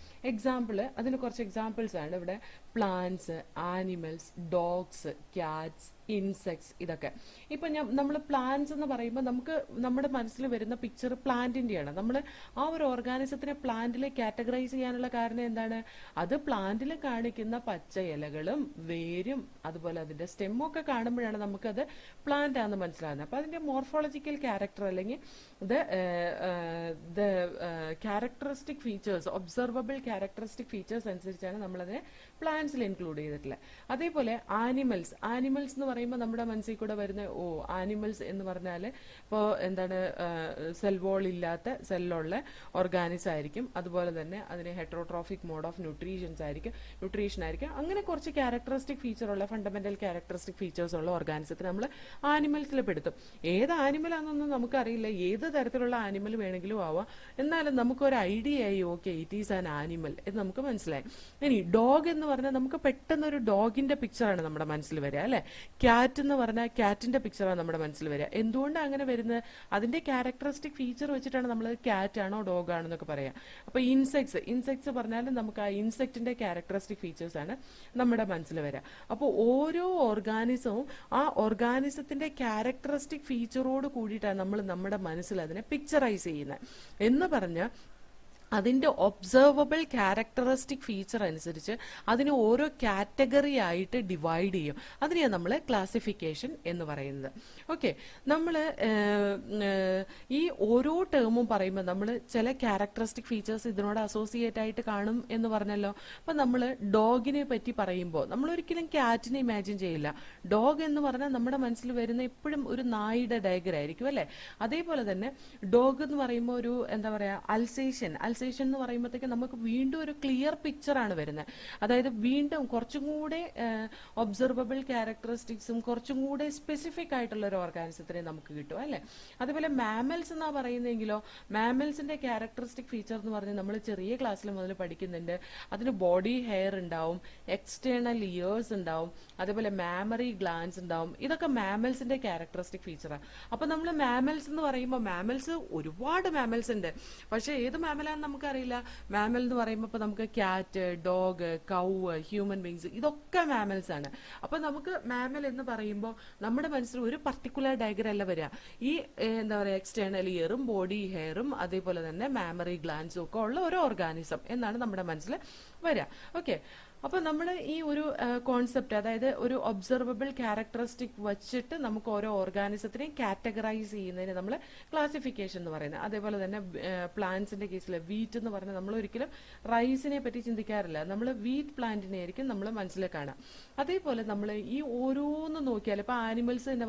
അതിന് കുറച്ച് എക്സാമ്പിൾസ് ആണ് ഇവിടെ. Plants, animals, dogs, cats, insects, ഇതൊക്കെ. ഇപ്പൊ നമ്മൾ പ്ലാന്റ്സ് എന്ന് പറയുമ്പോൾ നമുക്ക് നമ്മുടെ മനസ്സിൽ വരുന്ന പിക്ചർ പ്ലാന്റിന്റെയാണ്. നമ്മൾ ആ ഒരു ഓർഗാനിസത്തിനെ പ്ലാന്റിൽ കാറ്റഗറൈസ് ചെയ്യാനുള്ള കാരണം എന്താണ്? അത് പ്ലാന്റിൽ കാണിക്കുന്ന പച്ച ഇലകളും വേരും അതുപോലെ അതിന്റെ സ്റ്റെമ്മും ഒക്കെ കാണുമ്പോഴാണ് നമുക്കത് പ്ലാന്റ് ആണെന്ന് മനസ്സിലാകുന്നത്. അപ്പൊ അതിന്റെ മോർഫോളജിക്കൽ ക്യാരക്ടർ അല്ലെങ്കിൽ characteristic features, observable characteristic features അനുസരിച്ചാണ് നമ്മളതിനെ പ്ലാന്റ്സിൽ ഇൻക്ലൂഡ് ചെയ്തിട്ടുള്ളത്. അതേപോലെ ആനിമൽസ് എന്ന് പറയുമ്പോൾ നമ്മുടെ മനസ്സിൽ കൂടെ വരുന്ന ആനിമൽസ് എന്ന് പറഞ്ഞാൽ ഇപ്പോൾ എന്താണ്, സെൽ വോൾ ഇല്ലാത്ത സെല്ലുള്ള ഓർഗാനിസം ആയിരിക്കും. അതുപോലെ തന്നെ അതിന് ഹെറ്ററോട്രോഫിക് മോഡ് ഓഫ് ന്യൂട്രീഷൻ ആയിരിക്കും. അങ്ങനെ കുറച്ച് ക്യാരക്ടറിസ്റ്റിക് ഫീച്ചർ ഉള്ള ഫണ്ടമെന്റൽ ക്യാരക്ടറിസ്റ്റിക് ഫീച്ചേഴ്സ് ഉള്ള ഓർഗാനിസത്തിന് നമ്മൾ ആനിമൽസിൽ പെടുത്തും. ഏത് ആനിമൽ ആണെന്നൊന്നും നമുക്കറിയില്ല, ഏത് തരത്തിലുള്ള ആനിമൽ വേണമെങ്കിലും ആവാം. എന്നാലും നമുക്കൊരു ഐഡിയ ആയി, okay it is an animal എന്ന് നമുക്ക് മനസ്സിലായി. ഇനി ഡോഗ് എന്ന് പറഞ്ഞാൽ നമുക്ക് പെട്ടെന്ന് ഒരു ഡോഗിന്റെ പിക്ചറാണ് നമ്മുടെ മനസ്സിൽ വരിക, അല്ലെ? ക്യാറ്റ് എന്ന് പറഞ്ഞാൽ ക്യാറ്റിന്റെ പിക്ചറാണ് നമ്മുടെ മനസ്സിൽ വരിക. എന്തുകൊണ്ടാണ് അങ്ങനെ വരുന്നത്? അതിന്റെ ക്യാരക്ടറിസ്റ്റിക് ഫീച്ചർ വെച്ചിട്ടാണ് നമ്മൾ ക്യാറ്റ് ആണോ ഡോഗ് ആണോ എന്നൊക്കെ പറയാം. അപ്പൊ ഇൻസെക്ട്സ് പറഞ്ഞാലും നമുക്ക് ആ ഇൻസെക്ടിന്റെ ക്യാരക്ടറിസ്റ്റിക് ഫീച്ചേഴ്സ് ആണ് നമ്മുടെ മനസ്സിൽ വരിക. അപ്പോൾ ഓരോ ഓർഗാനിസവും ആ ഓർഗാനിസത്തിന്റെ ക്യാരക്ടറിസ്റ്റിക് ഫീച്ചറോട് കൂടിയിട്ടാണ് നമ്മൾ നമ്മുടെ മനസ്സിൽ അതിനെ പിക്ചറൈസ് ചെയ്യുന്നത്. എന്ന് പറഞ്ഞ അതിന്റെ ഒബ്സർവബിൾ ക്യാരക്ടറിസ്റ്റിക് ഫീച്ചർ അനുസരിച്ച് അതിനെ ഓരോ കാറ്റഗറി ആയിട്ട് ഡിവൈഡ് ചെയ്യും. അതിനെയാണ് നമ്മൾ ക്ലാസിഫിക്കേഷൻ എന്ന് പറയുന്നത്. ഓക്കെ, നമ്മൾ ഈ ഓരോ ടേമും പറയുമ്പോൾ നമ്മൾ ചില ക്യാരക്ടറിസ്റ്റിക് ഫീച്ചേഴ്സ് ഇതിനോട് അസോസിയേറ്റ് ആയിട്ട് കാണും എന്ന് പറഞ്ഞല്ലോ. അപ്പൊ നമ്മൾ ഡോഗിനെ പറ്റി പറയുമ്പോൾ നമ്മൾ ഒരിക്കലും ക്യാറ്റിനെ ഇമാജിൻ ചെയ്യില്ല. ഡോഗ് എന്ന് പറഞ്ഞാൽ നമ്മുടെ മനസ്സിൽ വരുന്ന എപ്പോഴും ഒരു നായുടെ ഡയഗ്രം ആയിരിക്കും, അല്ലെ? അതേപോലെ തന്നെ ഡോഗ് എന്ന് പറയുമ്പോൾ ഒരു എന്താ പറയാ, അൽസേഷൻ എന്ന് പറയുമ്പോഴത്തേക്ക് നമുക്ക് വീണ്ടും ഒരു ക്ലിയർ പിക്ചർ ആണ് വരുന്നത്. അതായത് വീണ്ടും കുറച്ചും കൂടെ ഒബ്സർവബിൾ ക്യാരക്ടറിസ്റ്റിക്സും കുറച്ചും കൂടെ സ്പെസിഫിക് ആയിട്ടുള്ള ഒരു ഓർഗാനിസത്തിനെ നമുക്ക് കിട്ടും, അല്ലെ? അതേപോലെ മാമൽസ് എന്നാ പറയുന്നെങ്കിലോ, മാമൽസിന്റെ ക്യാരക്ടറിസ്റ്റിക് ഫീച്ചർ എന്ന് പറഞ്ഞാൽ നമ്മൾ ചെറിയ ക്ലാസ്സിൽ മുതൽ പഠിക്കുന്നുണ്ട്. അതിന് ബോഡി ഹെയർ ഉണ്ടാവും, എക്സ്റ്റേണൽ ഇയേഴ്സ് ഉണ്ടാവും, അതേപോലെ മാമറി ഗ്ലാൻസ് ഉണ്ടാവും. ഇതൊക്കെ മാമൽസിന്റെ ക്യാരക്ടറിസ്റ്റിക് ഫീച്ചറാണ്. അപ്പൊ നമ്മൾ മാമൽസ് എന്ന് പറയുമ്പോൾ ഒരുപാട് മാമൽസ് ഉണ്ട്. പക്ഷെ ഏത് മാമലാന്ന് നമുക്കറിയില്ല. മാമൽ എന്ന് പറയുമ്പോൾ ഇപ്പൊ നമുക്ക് ക്യാറ്റ്, ഡോഗ്, കൗ, ഹ്യൂമൻ ബീങ്സ്, ഇതൊക്കെ മാമൽസ് ആണ്. അപ്പൊ നമുക്ക് മാമൽ എന്ന് പറയുമ്പോൾ നമ്മുടെ മനസ്സിൽ ഒരു പർട്ടിക്കുലർ ഡയഗ്രം അല്ല വരിക. ഈ എന്താ പറയാ, എക്സ്റ്റേണൽ ഇയറും ബോഡി ഹെയറും അതേപോലെ തന്നെ മാമറി ഗ്ലാൻസും ഒക്കെ ഉള്ള ഒരു ഓർഗാനിസം എന്നാണ് നമ്മുടെ മനസ്സിൽ വരിക. ഓക്കെ, അപ്പൊ നമ്മൾ ഈ ഒരു കോൺസെപ്റ്റ്, അതായത് ഒരു ഒബ്സർവബിൾ ക്യാരക്ടറിസ്റ്റിക് വെച്ചിട്ട് നമുക്ക് ഓരോ ഓർഗാനിസത്തിനെയും കാറ്റഗറൈസ് ചെയ്യുന്നതിന് നമ്മൾ ക്ലാസിഫിക്കേഷൻ എന്ന് പറയുന്നത്. അതേപോലെ തന്നെ പ്ലാന്റ്സിന്റെ കേസിൽ വീറ്റ് എന്ന് പറഞ്ഞാൽ നമ്മൾ ഒരിക്കലും റൈസിനെ പറ്റി ചിന്തിക്കാറില്ല. നമ്മൾ വീറ്റ് പ്ലാന്റിനെ ആയിരിക്കും നമ്മൾ മനസ്സിൽ കാണാം. അതേപോലെ നമ്മൾ ഈ ഓരോന്ന് നോക്കിയാൽ ഇപ്പൊ ആനിമൽസ് തന്നെ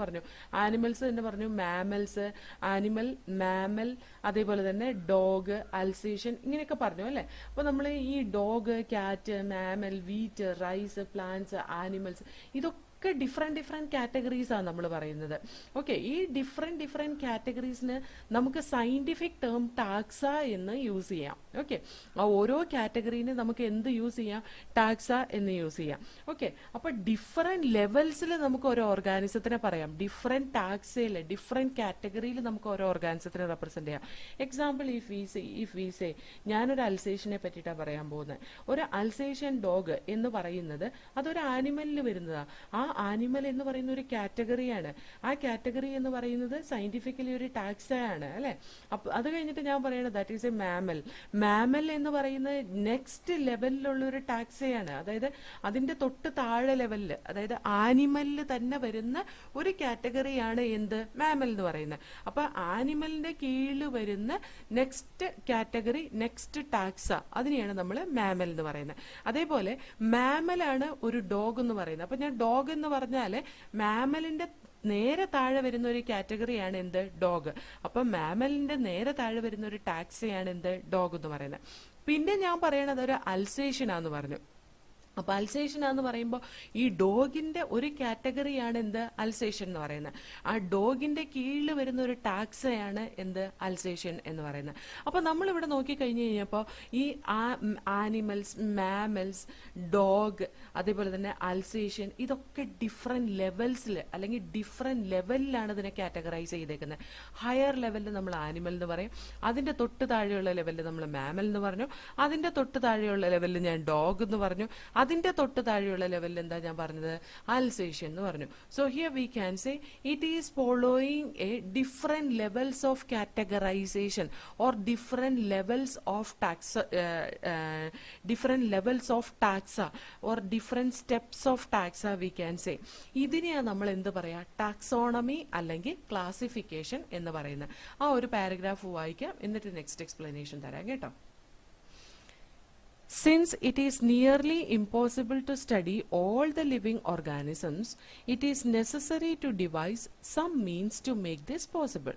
പറഞ്ഞു, മാമൽസ്, ആനിമൽ, മാമൽ, അതേപോലെ തന്നെ ഡോഗ്, അൽസേഷൻ, ഇങ്ങനെയൊക്കെ പറഞ്ഞു, അല്ലെ? അപ്പൊ നമ്മൾ ഈ dog, cat, mammal, wheat, rice, plants, animals, ഇതൊക്കെ ഡിഫറെന്റ് കാറ്റഗറീസ് ആണ് നമ്മൾ പറയുന്നത്. ഓക്കെ, ഈ ഡിഫറെന്റ് കാറ്റഗറീസിന് നമുക്ക് സയന്റിഫിക് ടേം ടാക്സ എന്ന് യൂസ് ചെയ്യാം. ഓക്കെ, ആ ഓരോ കാറ്റഗറീന് നമുക്ക് എന്ത് യൂസ് ചെയ്യാം? ടാക്സ എന്ന് യൂസ് ചെയ്യാം. ഓക്കെ, അപ്പൊ ഡിഫറെന്റ് ലെവൽസിൽ നമുക്ക് ഓരോ ഓർഗാനിസത്തിനെ പറയാം. ഡിഫറെന്റ് ടാക്സയിൽ, ഡിഫറെന്റ് കാറ്റഗറിയിൽ നമുക്ക് ഓരോ ഓർഗാനിസത്തിനെ റെപ്രസെന്റ് ചെയ്യാം. എക്സാമ്പിൾ, ഇഫ് വി സേ ഞാനൊരു അൽസേഷനെ പറ്റിയിട്ടാണ് പറയാൻ പോകുന്നത്. ഒരു അൽസേഷൻ ഡോഗ് എന്ന് പറയുന്നത് അതൊരു ആനിമലിൽ വരുന്നതാണ്. ആ ആനിമൽ എന്ന് പറയുന്ന ഒരു കാറ്റഗറിയാണ്. ആ കാറ്റഗറി എന്ന് പറയുന്നത് സയന്റിഫിക്കലി ഒരു ടാക്സയാണ്, അല്ലെ? അപ്പൊ അത് കഴിഞ്ഞിട്ട് ഞാൻ പറയുന്നത് ദാറ്റ് ഈസ് എ മാമൽ എന്ന് പറയുന്നത് നെക്സ്റ്റ് ലെവലിലുള്ള ഒരു ടാക്സയാണ്. അതായത് അതിന്റെ തൊട്ട് താഴെ ലെവലിൽ, അതായത് ആനിമലിൽ തന്നെ വരുന്ന ഒരു കാറ്റഗറിയാണ് എന്ത്? മാമൽ എന്ന് പറയുന്നത്. അപ്പൊ ആനിമലിന്റെ കീഴിൽ വരുന്ന നെക്സ്റ്റ് കാറ്റഗറി, നെക്സ്റ്റ് ടാക്സ, അതിനെയാണ് നമ്മൾ മാമൽ എന്ന് പറയുന്നത്. അതേപോലെ മാമലാണ് ഒരു ഡോഗ് എന്ന് പറയുന്നത്. അപ്പൊ ഞാൻ ഡോഗ് എന്ന് പറഞ്ഞാല് മാമലിന്റെ നേരെ താഴെ വരുന്ന ഒരു കാറ്റഗറിയാണ് എന്ത്? ഡോഗ്. അപ്പൊ മാമലിന്റെ നേരെ താഴെ വരുന്ന ഒരു ടാക്സയാണ് എന്ത്? ഡോഗ് എന്ന് പറയുന്നത്. പിന്നെ ഞാൻ പറയണത് ഒരു അൽസേഷ്യനാന്ന് പറഞ്ഞു. അപ്പൊ അൽസേഷൻ എന്ന് പറയുമ്പോൾ ഈ ഡോഗിന്റെ ഒരു കാറ്റഗറിയാണ് എന്ത്? അൽസേഷൻ എന്ന് പറയുന്നത്. ആ ഡോഗിന്റെ കീഴിൽ വരുന്ന ഒരു ടാക്സയാണ് എന്ത്? അൽസേഷൻ എന്ന് പറയുന്നത്. അപ്പൊ നമ്മൾ ഇവിടെ നോക്കിക്കഴിഞ്ഞു കഴിഞ്ഞപ്പോൾ ഈ ആനിമൽസ്, മാമൽസ്, ഡോഗ്, അതേപോലെ തന്നെ അൽസേഷൻ, ഇതൊക്കെ ഡിഫറെന്റ് ലെവൽസിൽ അല്ലെങ്കിൽ ഡിഫറെന്റ് ലെവലിലാണ് ഇതിനെ കാറ്റഗറൈസ് ചെയ്തേക്കുന്നത്. ഹയർ ലെവലിൽ നമ്മൾ ആനിമൽ എന്ന് പറയും, അതിന്റെ തൊട്ട് താഴെയുള്ള ലെവലിൽ നമ്മൾ മാമൽ എന്ന് പറഞ്ഞു, അതിന്റെ തൊട്ട് താഴെയുള്ള ലെവലിൽ ഞാൻ ഡോഗ് എന്ന് പറഞ്ഞു, അതിന്റെ തൊട്ട് താഴെയുള്ള ലെവലിൽ എന്താ ഞാൻ പറഞ്ഞത്? അൽസേഷ്യൻ എന്ന് പറഞ്ഞു. So here we can say it is following a different levels of categorization or different levels of taxa or different steps of taxa we can say. ഇതിനെയാണ് നമ്മൾ എന്ത് പറയാ? ടാക്സോണമി അല്ലെങ്കിൽ ക്ലാസിഫിക്കേഷൻ എന്ന് പറയുന്നത്. ആ ഒരു പാരഗ്രാഫ് വായിക്കാം, എന്നിട്ട് നെക്സ്റ്റ് എക്സ്പ്ലനേഷൻ തരാം കേട്ടോ. Since it is nearly impossible to study all the living organisms, it is necessary to devise some means to make this possible.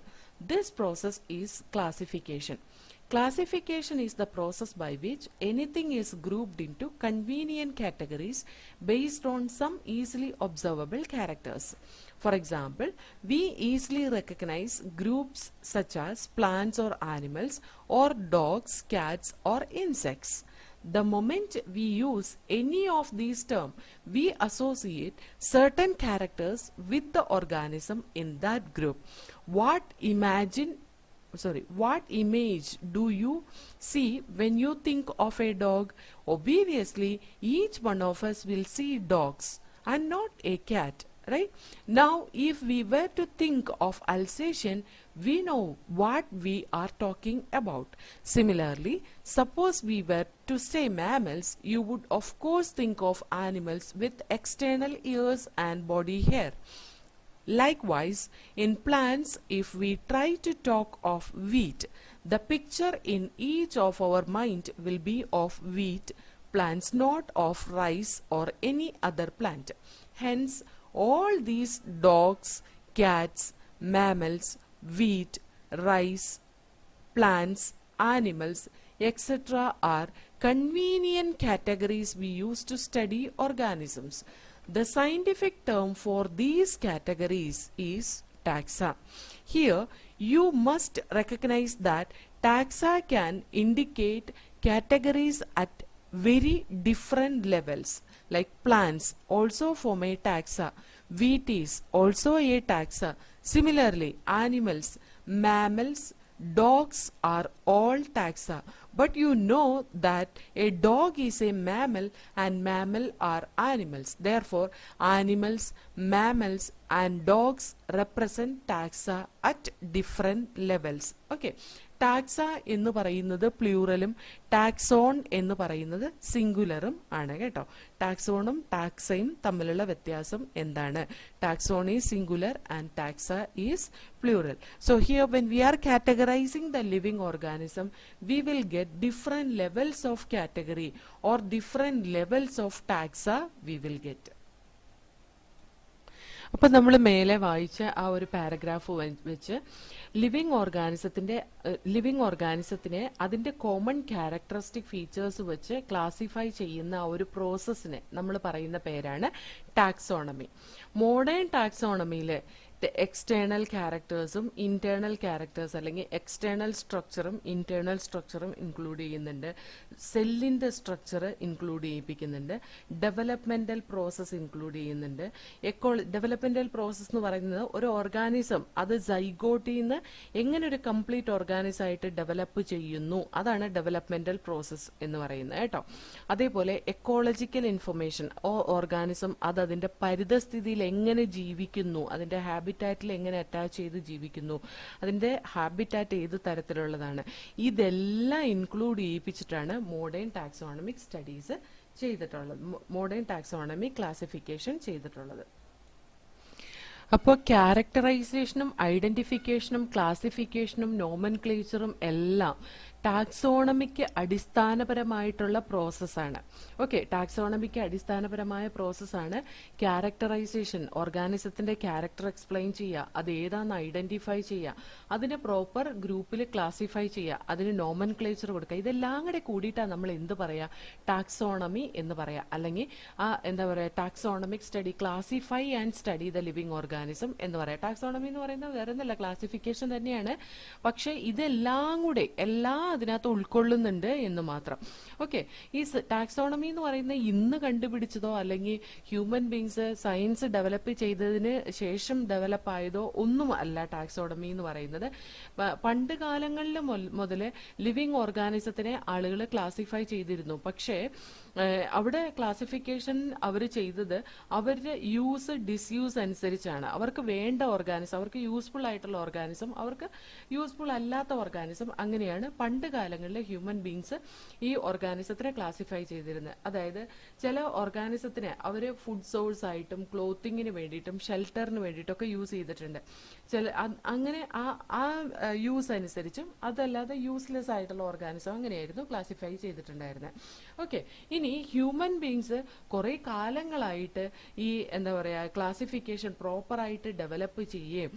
This process is classification. Classification is the process by which anything is grouped into convenient categories based on some easily observable characters. For example, we easily recognize groups such as plants or animals, or dogs, cats, or insects. The moment we use any of these terms, we associate certain characters with the organism in that group. What image do you see when you think of a dog? Obviously, each one of us will see dogs and not a cat. Right? Now, if we were to think of Alsatian, we know what we are talking about. Similarly, suppose we were to say mammals, you would of course think of animals with external ears and body hair. Likewise, in plants, if we try to talk of wheat, the picture in each of our mind will be of wheat plants, not of rice or any other plant. Hence, all these dogs, cats, mammals, wheat, rice, plants, animals, etc. are convenient categories we use to study organisms. The scientific term for these categories is taxa. Here, you must recognize that taxa can indicate categories at very different levels. Like plants also form a taxa, wheat is also a taxa. Similarly, animals, mammals, dogs are all taxa. But you know that a dog is a mammal and mammal are animals. Therefore, animals, mammals and dogs represent taxa at different levels. Okay. Taxa എന്ന് പറയുന്നത് പ്ലൂറലും taxon എന്ന് പറയുന്നത് സിംഗുലറും ആണ് കേട്ടോ. ടാക്സോണും ടാക്സയും തമ്മിലുള്ള വ്യത്യാസം എന്താണ്? Taxon is singular and taxa is plural. So here when we are categorizing the living organism, we will get different levels of category or different levels of taxa we will get. അപ്പൊ നമ്മൾ മേലെ വായിച്ച ആ ഒരു paragraph വെച്ച് living ഓർഗാനിസത്തിനെ അതിന്റെ common characteristic features വെച്ച് ക്ലാസിഫൈ ചെയ്യുന്ന ആ ഒരു പ്രോസസ്സിനെ നമ്മൾ പറയുന്ന പേരാണ് ടാക്സോണമി. മോഡേൺ ടാക്സോണമിയിലെ എക്സ്റ്റേണൽ ക്യാരക്ടേഴ്സും ഇന്റേണൽ ക്യാരക്ടേഴ്സ് അല്ലെങ്കിൽ എക്സ്റ്റേണൽ സ്ട്രക്ചറും ഇന്റേണൽ സ്ട്രക്ചറും ഇൻക്ലൂഡ് ചെയ്യുന്നുണ്ട്, സെല്ലിന്റെ സ്ട്രക്ചർ ഇൻക്ലൂഡ് ചെയ്യിപ്പിക്കുന്നുണ്ട്, ഡെവലപ്മെന്റൽ പ്രോസസ് ഇൻക്ലൂഡ് ചെയ്യുന്നുണ്ട്. ഡെവലപ്മെന്റൽ പ്രോസസ് എന്ന് പറയുന്നത് ഒരു ഓർഗാനിസം അത് സൈഗോട്ടിൽ നിന്ന് എങ്ങനെ ഒരു കംപ്ലീറ്റ് ഓർഗാനിസം ആയിട്ട് ഡെവലപ്പ് ചെയ്യുന്നു, അതാണ് ഡെവലപ്മെന്റൽ പ്രോസസ് എന്ന് പറയുന്നത് കേട്ടോ. അതേപോലെ എക്കോളജിക്കൽ ഇൻഫർമേഷൻ, ഓർഗാനിസം അത് അതിന്റെ പരിതസ്ഥിതിയിൽ എങ്ങനെ ജീവിക്കുന്നു, അതിന്റെ ഹാബിറ്റാറ്റിൽ എങ്ങനെ അറ്റാച്ച് ചെയ്ത് ജീവിക്കുന്നു, അതിന്റെ ഹാബിറ്റാറ്റ് ഏത് തരത്തിലുള്ളതാണ്, ഇതെല്ലാം ഇൻക്ലൂഡ് ചെയ്യിപ്പിച്ചിട്ടാണ് മോഡേൺ ടാക്സോണമിക് സ്റ്റഡീസ് ചെയ്തിട്ടുള്ളത്, മോഡേൺ ടാക്സോണമി ക്ലാസിഫിക്കേഷൻ ചെയ്തിട്ടുള്ളത്. അപ്പോൾ ക്യാരക്ടറൈസേഷനും ഐഡന്റിഫിക്കേഷനും ക്ലാസിഫിക്കേഷനും നോമൻക്ലേച്ചറും എല്ലാം ടാക്സോണമിക്ക് അടിസ്ഥാനപരമായിട്ടുള്ള പ്രോസസ്സാണ്. ഓക്കെ, ടാക്സോണമിക്ക് അടിസ്ഥാനപരമായ പ്രോസസ്സാണ് ക്യാരക്ടറൈസേഷൻ. ഓർഗാനിസത്തിന്റെ ക്യാരക്ടർ എക്സ്പ്ലെയിൻ ചെയ്യുക, അത് ഏതാണെന്ന് ഐഡന്റിഫൈ ചെയ്യുക, അതിനെ പ്രോപ്പർ ഗ്രൂപ്പിൽ ക്ലാസിഫൈ ചെയ്യുക, അതിന് നോമൻക്ലേച്ചർ കൊടുക്കുക. ഇതെല്ലാം കൂടെ കൂടിയിട്ടാണ് നമ്മൾ എന്ത് പറയാ, ടാക്സോണമി എന്ന് പറയാം. അല്ലെങ്കിൽ എന്താ പറയാ, taxonomic study, classify and study the living organism എന്ന് പറയാം. ടാക്സോണമി എന്ന് പറയുന്നത് വേറെ ഒന്നല്ല, ക്ലാസിഫിക്കേഷൻ തന്നെയാണ്. പക്ഷെ ഇതെല്ലാം കൂടെ അതിനകത്ത് ഉൾക്കൊള്ളുന്നുണ്ട് എന്ന് മാത്രം. ഓക്കെ, ഈ ടാക്സോണമി എന്ന് പറയുന്നത് ഇന്ന് കണ്ടുപിടിച്ചതോ അല്ലെങ്കിൽ ഹ്യൂമൻ ബീങ്സ് സയൻസ് ഡെവലപ്പ് ചെയ്തതിന് ശേഷം ഡെവലപ്പ് ആയതോ ഒന്നും അല്ല ടാക്സോണമി എന്ന് പറയുന്നത്. പണ്ട് കാലങ്ങളിൽ മുതൽ ലിവിങ് ഓർഗാനിസത്തിനെ ആളുകൾ ക്ലാസിഫൈ ചെയ്തിരുന്നു. പക്ഷേ അവിടെ ക്ലാസിഫിക്കേഷൻ അവർ ചെയ്തത് അവരുടെ യൂസ് ഡിസ്യൂസ് അനുസരിച്ചാണ്. അവർക്ക് വേണ്ട ഓർഗാനിസം, അവർക്ക് യൂസ്ഫുൾ ആയിട്ടുള്ള ഓർഗാനിസം, അവർക്ക് യൂസ്ഫുൾ അല്ലാത്ത ഓർഗാനിസം, അങ്ങനെയാണ് പണ്ട് കാലങ്ങളിൽ ഹ്യൂമൻ ബീങ്സ് ഈ ഓർഗാനിസത്തിനെ ക്ലാസിഫൈ ചെയ്തിരുന്നത്. അതായത് ചില ഓർഗാനിസത്തിനെ അവർ ഫുഡ് സോഴ്സ് ആയിട്ടും ക്ലോത്തിങ്ങിന് വേണ്ടിയിട്ടും ഷെൽട്ടറിന് വേണ്ടിയിട്ടൊക്കെ യൂസ് ചെയ്തിട്ടുണ്ട്. അങ്ങനെ ആ യൂസ് അനുസരിച്ചും, അതല്ലാതെ യൂസ്ലെസ് ആയിട്ടുള്ള ഓർഗാനിസം അങ്ങനെയായിരുന്നു ക്ലാസിഫൈ ചെയ്തിട്ടുണ്ടായിരുന്നത്. ഓക്കെ, ഇനി ഹ്യൂമൻ ബീങ്സ് കുറെ കാലങ്ങളായിട്ട് ഈ എന്താ പറയാ ക്ലാസിഫിക്കേഷൻ പ്രോപ്പറായിട്ട് ഡെവലപ്പ് ചെയ്യുകയും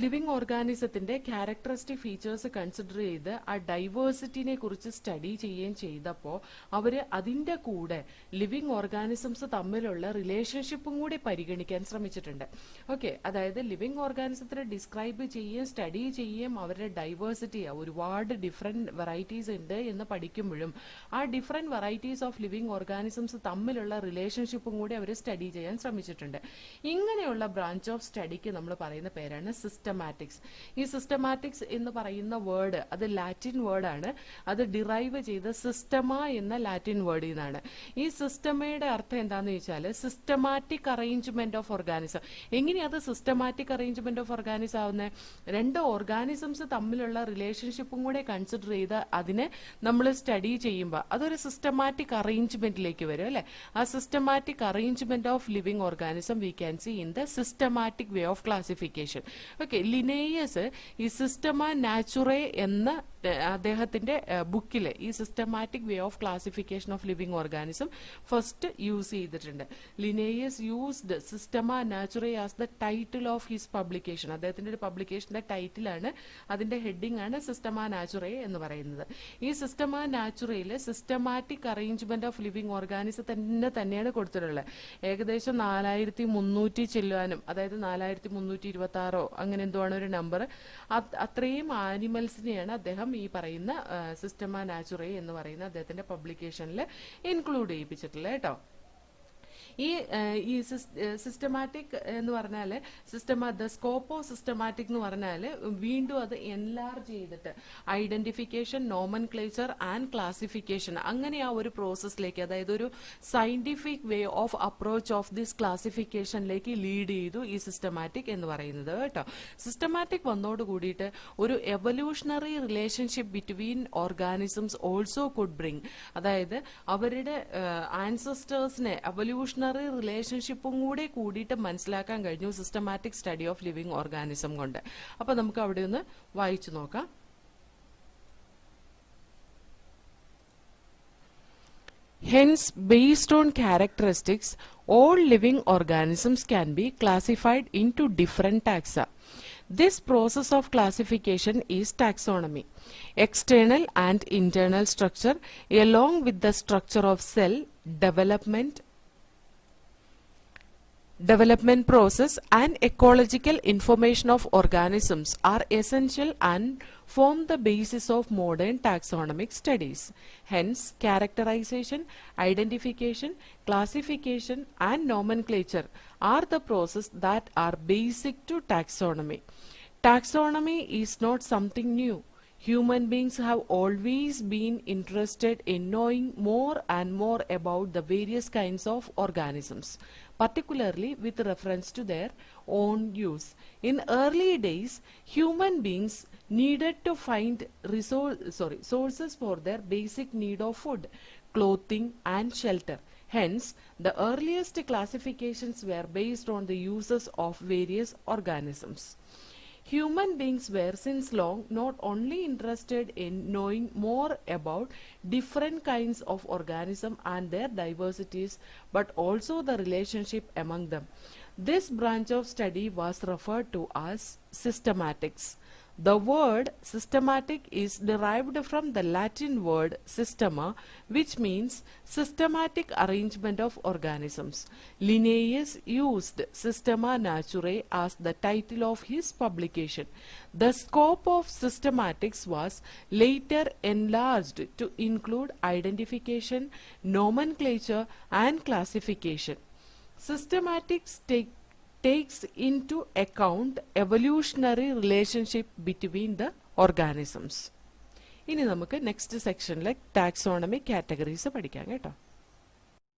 ലിവിംഗ് ഓർഗാനിസത്തിന്റെ ക്യാരക്ടറിസ്റ്റിക് ഫീച്ചേഴ്സ് കൺസിഡർ ചെയ്ത് ആ ഡൈവേഴ്സിറ്റിനെ കുറിച്ച് സ്റ്റഡി ചെയ്യുകയും ചെയ്തപ്പോൾ അവര് അതിന്റെ കൂടെ ലിവിംഗ് ഓർഗാനിസംസ് തമ്മിലുള്ള റിലേഷൻഷിപ്പും കൂടി പരിഗണിക്കാൻ ശ്രമിച്ചിട്ടുണ്ട്. ഓക്കെ, അതായത് ലിവിംഗ് ഓർഗാനിസത്തിനെ ഡിസ്ക്രൈബ് ചെയ്യുകയും സ്റ്റഡി ചെയ്യുകയും അവരുടെ ഡൈവേഴ്സിറ്റി, ഒരുപാട് ഡിഫറെന്റ് വെറൈറ്റീസ് ഉണ്ട് എന്ന് പഠിക്കുമ്പോഴും ആ different varieties of living organisms തമ്മിലുള്ള റിലേഷൻഷിപ്പും കൂടി അവർ സ്റ്റഡി ചെയ്യാൻ ശ്രമിച്ചിട്ടുണ്ട്. ഇങ്ങനെയുള്ള ബ്രാഞ്ച് ഓഫ് സ്റ്റഡിക്ക് നമ്മൾ പറയുന്ന പേരാണ് സിസ്റ്റമാറ്റിക്സ്. ഈ സിസ്റ്റമാറ്റിക്സ് എന്ന് പറയുന്ന വേർഡ് അത് ലാറ്റിൻ വേർഡാണ്. അത് ഡിറൈവ് ചെയ്ത് സിസ്റ്റമ എന്ന ലാറ്റിൻ വേർഡിൽ നിന്നാണ്. ഈ സിസ്റ്റമയുടെ അർത്ഥം എന്താണെന്ന് ചോദിച്ചാൽ സിസ്റ്റമാറ്റിക് അറേഞ്ച്മെന്റ് ഓഫ് ഓർഗാനിസം. എങ്ങനെയാ അത് സിസ്റ്റമാറ്റിക് അറേഞ്ച്മെന്റ് ഓഫ് ഓർഗാനിസം ആവുന്നത്? രണ്ട് ഓർഗാനിസംസ് തമ്മിലുള്ള റിലേഷൻഷിപ്പും കൂടെ കൺസിഡർ ചെയ്ത് അതിനെ നമ്മൾ സ്റ്റഡി ചെയ്യുമ്പോൾ അതൊരു സിസ്റ്റമാറ്റിക് അറേഞ്ച്മെന്റിലേക്ക് വരും അല്ലെ. ആ systematic arrangement of living organism we can see in the systematic way of classification. Okay, Linnaeus ഈ സിസ്റ്റമ നാച്ചുറേ എന്ന അദ്ദേഹത്തിന്റെ ബുക്കില് ഈ systematic way of classification of living organism first use ചെയ്തിട്ടുണ്ട്. Linnaeus used Systema Naturae as the title of his publication. അദ്ദേഹത്തിന്റെ ഒരു പബ്ലിക്കേഷന്റെ ടൈറ്റിലാണ്, അതിന്റെ heading ആണ് സിസ്റ്റമ നാച്ചുറേ എന്ന് പറയുന്നത്. ഈ സിസ്റ്റമ നാച്ചുറയില് systematic arrangement of living organism തന്നെയാണ് കൊടുത്തിട്ടുള്ളത്. ഏകദേശം 4300 ചെല്ലുവാനും, അതായത് 4326 അങ്ങനെ എന്തോ ആണ് ഒരു നമ്പർ, അത്രയും ആനിമൽസിനെയാണ് അദ്ദേഹം ഈ പറയുന്ന സിസ്റ്റമ നാച്ചുറേ എന്ന് പറയുന്ന അദ്ദേഹത്തിന്റെ പബ്ലിക്കേഷനിൽ ഇൻക്ലൂഡ് ചെയ്യിപ്പിച്ചിട്ടുള്ളത് കേട്ടോ. ഈ സിസ്റ്റമാറ്റിക് എന്ന് പറഞ്ഞാല് ദ സ്കോപ്പ് ഓഫ് സിസ്റ്റമാറ്റിക് എന്ന് പറഞ്ഞാല് വീണ്ടും അത് എൻലാർജ് ചെയ്തിട്ട് ഐഡന്റിഫിക്കേഷൻ, നോമൻക്ലേച്ചർ ആൻഡ് ക്ലാസിഫിക്കേഷൻ, അങ്ങനെ ആ ഒരു പ്രോസസ്സിലേക്ക്, അതായത് ഒരു scientific way of approach of this ക്ലാസിഫിക്കേഷനിലേക്ക് ലീഡ് ചെയ്തു ഈ സിസ്റ്റമാറ്റിക് എന്ന് പറയുന്നത് കേട്ടോ. സിസ്റ്റമാറ്റിക് വന്നോട് കൂടിയിട്ട് ഒരു evolutionary relationship between organisms also could bring, അതായത് അവരുടെ ആൻസസ്റ്റേഴ്സിനെ എവല്യൂഷണറി റിലേഷൻഷിപ്പും കൂടെ കൂടിയിട്ട് മനസ്സിലാക്കാൻ കഴിഞ്ഞു systematic study of living organism കൊണ്ട്. അപ്പൊ നമുക്ക് അവിടെ ഒന്ന് വായിച്ചു നോക്കാം. Hence, based on characteristics, all living organisms can be classified into different taxa. This process of classification is taxonomy. External and internal structure, along with the structure of cell, development process and ecological information of organisms are essential and form the basis of modern taxonomic studies. Hence, characterization, identification, classification and nomenclature are the processes that are basic to taxonomy. Taxonomy is not something new. Human beings have always been interested in knowing more and more about the various kinds of organisms, particularly with reference to their own use. In early days, human beings needed to find sources for their basic need of food, clothing and shelter. Hence, the earliest classifications were based on the uses of various organisms. Human beings were since long not only interested in knowing more about different kinds of organisms and their diversities, but also the relationship among them. This branch of study was referred to as systematics. The word systematic is derived from the Latin word systema, which means systematic arrangement of organisms. Linnaeus used Systema Naturae as the title of his publication. The scope of systematics was later enlarged to include identification, nomenclature, and classification. Systematics takes into account evolutionary relationship between the organisms. ഇനി നമുക്ക് next സെക്ഷനിലെ taxonomy categories പഠിക്കാം കേട്ടോ.